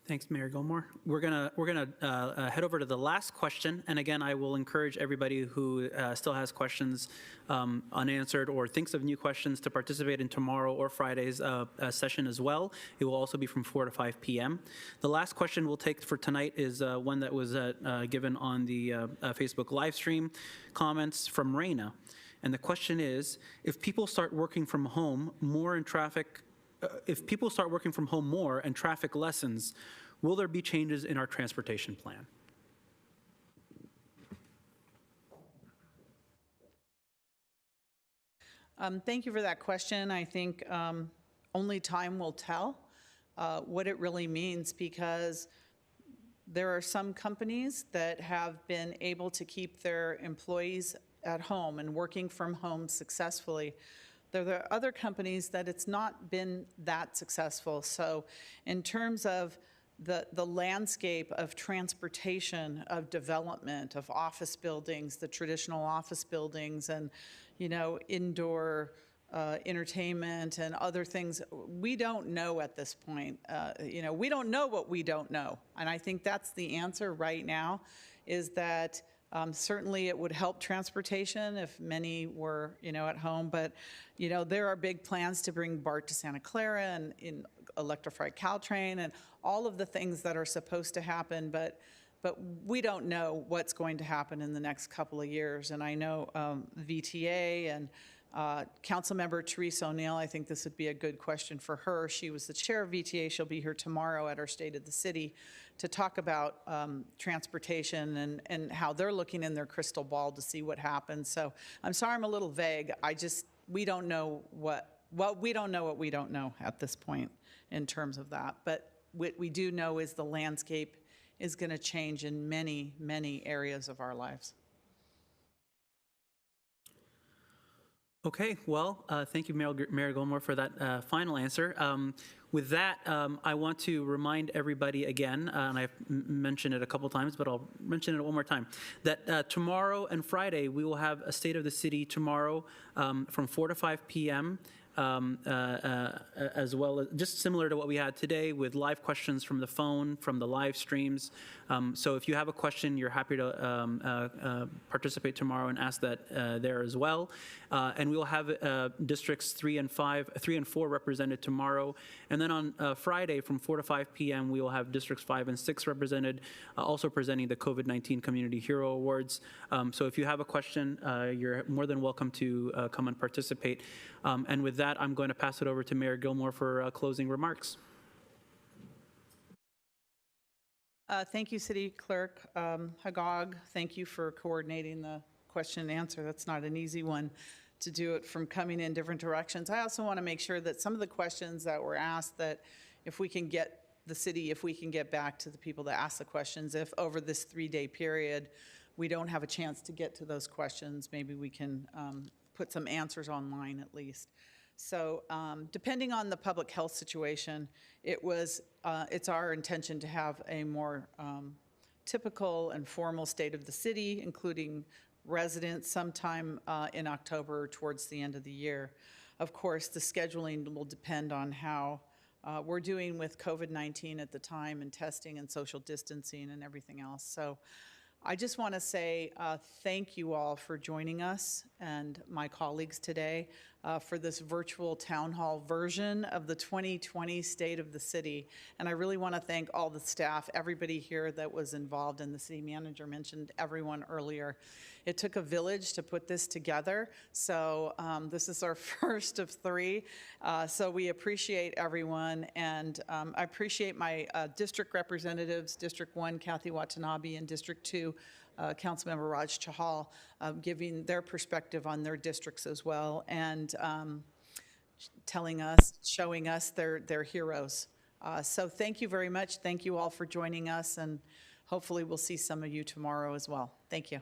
Thanks, Mayor Gilmore. We're gonna head over to the last question, and again, I will encourage everybody who still has questions unanswered or thinks of new questions to participate in tomorrow or Friday's session as well. It will also be from 4 to 5 p.m. The last question we'll take for tonight is one that was given on the Facebook live stream comments from Raina, and the question is: if people start working from home more and traffic. If people start working from home more and traffic lessens, will there be changes in our transportation plan? Thank you for that question. I think only time will tell what it really means, because there are some companies that have been able to keep their employees at home and working from home successfully. There are other companies that it's not been that successful. So in terms of the landscape of transportation, of development, of office buildings, the traditional office buildings, and indoor entertainment and other things, we don't know at this point. We don't know what we don't know. And I think that's the answer right now, is that certainly it would help transportation if many were, at home, but, there are big plans to bring BART to Santa Clara and in electrified Caltrain and all of the things that are supposed to happen, but we don't know what's going to happen in the next couple of years. And I know VTA and Councilmember Teresa O'Neill, I think this would be a good question for her. She was the chair of VTA. She'll be here tomorrow at our State of the City to talk about transportation and how they're looking in their crystal ball to see what happens. So I'm sorry I'm a little vague. We don't know what we don't know at this point in terms of that. But what we do know is the landscape is going to change in many, many areas of our lives. Okay, well, thank you, Mayor Gilmore, for that final answer. With that, I want to remind everybody again, and I've mentioned it a couple times, but I'll mention it one more time, that tomorrow and Friday, we will have a State of the City tomorrow from 4 to 5 p.m., as well as just similar to what we had today, with live questions from the phone, from the live streams. So if you have a question, you're happy to participate tomorrow and ask that there as well. And we will have districts 3 and 4 represented tomorrow. And then on Friday from 4 to 5 p.m., we will have districts 5 and 6 represented, also presenting the COVID-19 Community Hero Awards. So if you have a question, you're more than welcome to come and participate. And with that, I'm going to pass it over to Mayor Gilmore for closing remarks. Thank you, City Clerk Hagog. Thank you for coordinating the question and answer. That's not an easy one to do it from coming in different directions. I also want to make sure that some of the questions that were asked, that if we can get back to the people that asked the questions, if over this 3-day period we don't have a chance to get to those questions, maybe we can put some answers online at least. So depending on the public health situation, it's our intention to have a more typical and formal State of the City, including residents, sometime in October towards the end of the year. Of course, the scheduling will depend on how we're doing with COVID-19 at the time, and testing and social distancing and everything else. So I just want to say thank you all for joining us and my colleagues today for this virtual town hall version of the 2020 State of the City. And I really want to thank all the staff, everybody here that was involved, and the city manager mentioned everyone earlier. It took a village to put this together, so this is our first of 3. So we appreciate everyone, and I appreciate my district representatives, District 1, Kathy Watanabe, and District 2, Councilmember Raj Chahal, giving their perspective on their districts as well. And telling us, showing us their heroes. So thank you very much. Thank you all for joining us, and hopefully we'll see some of you tomorrow as well. Thank you.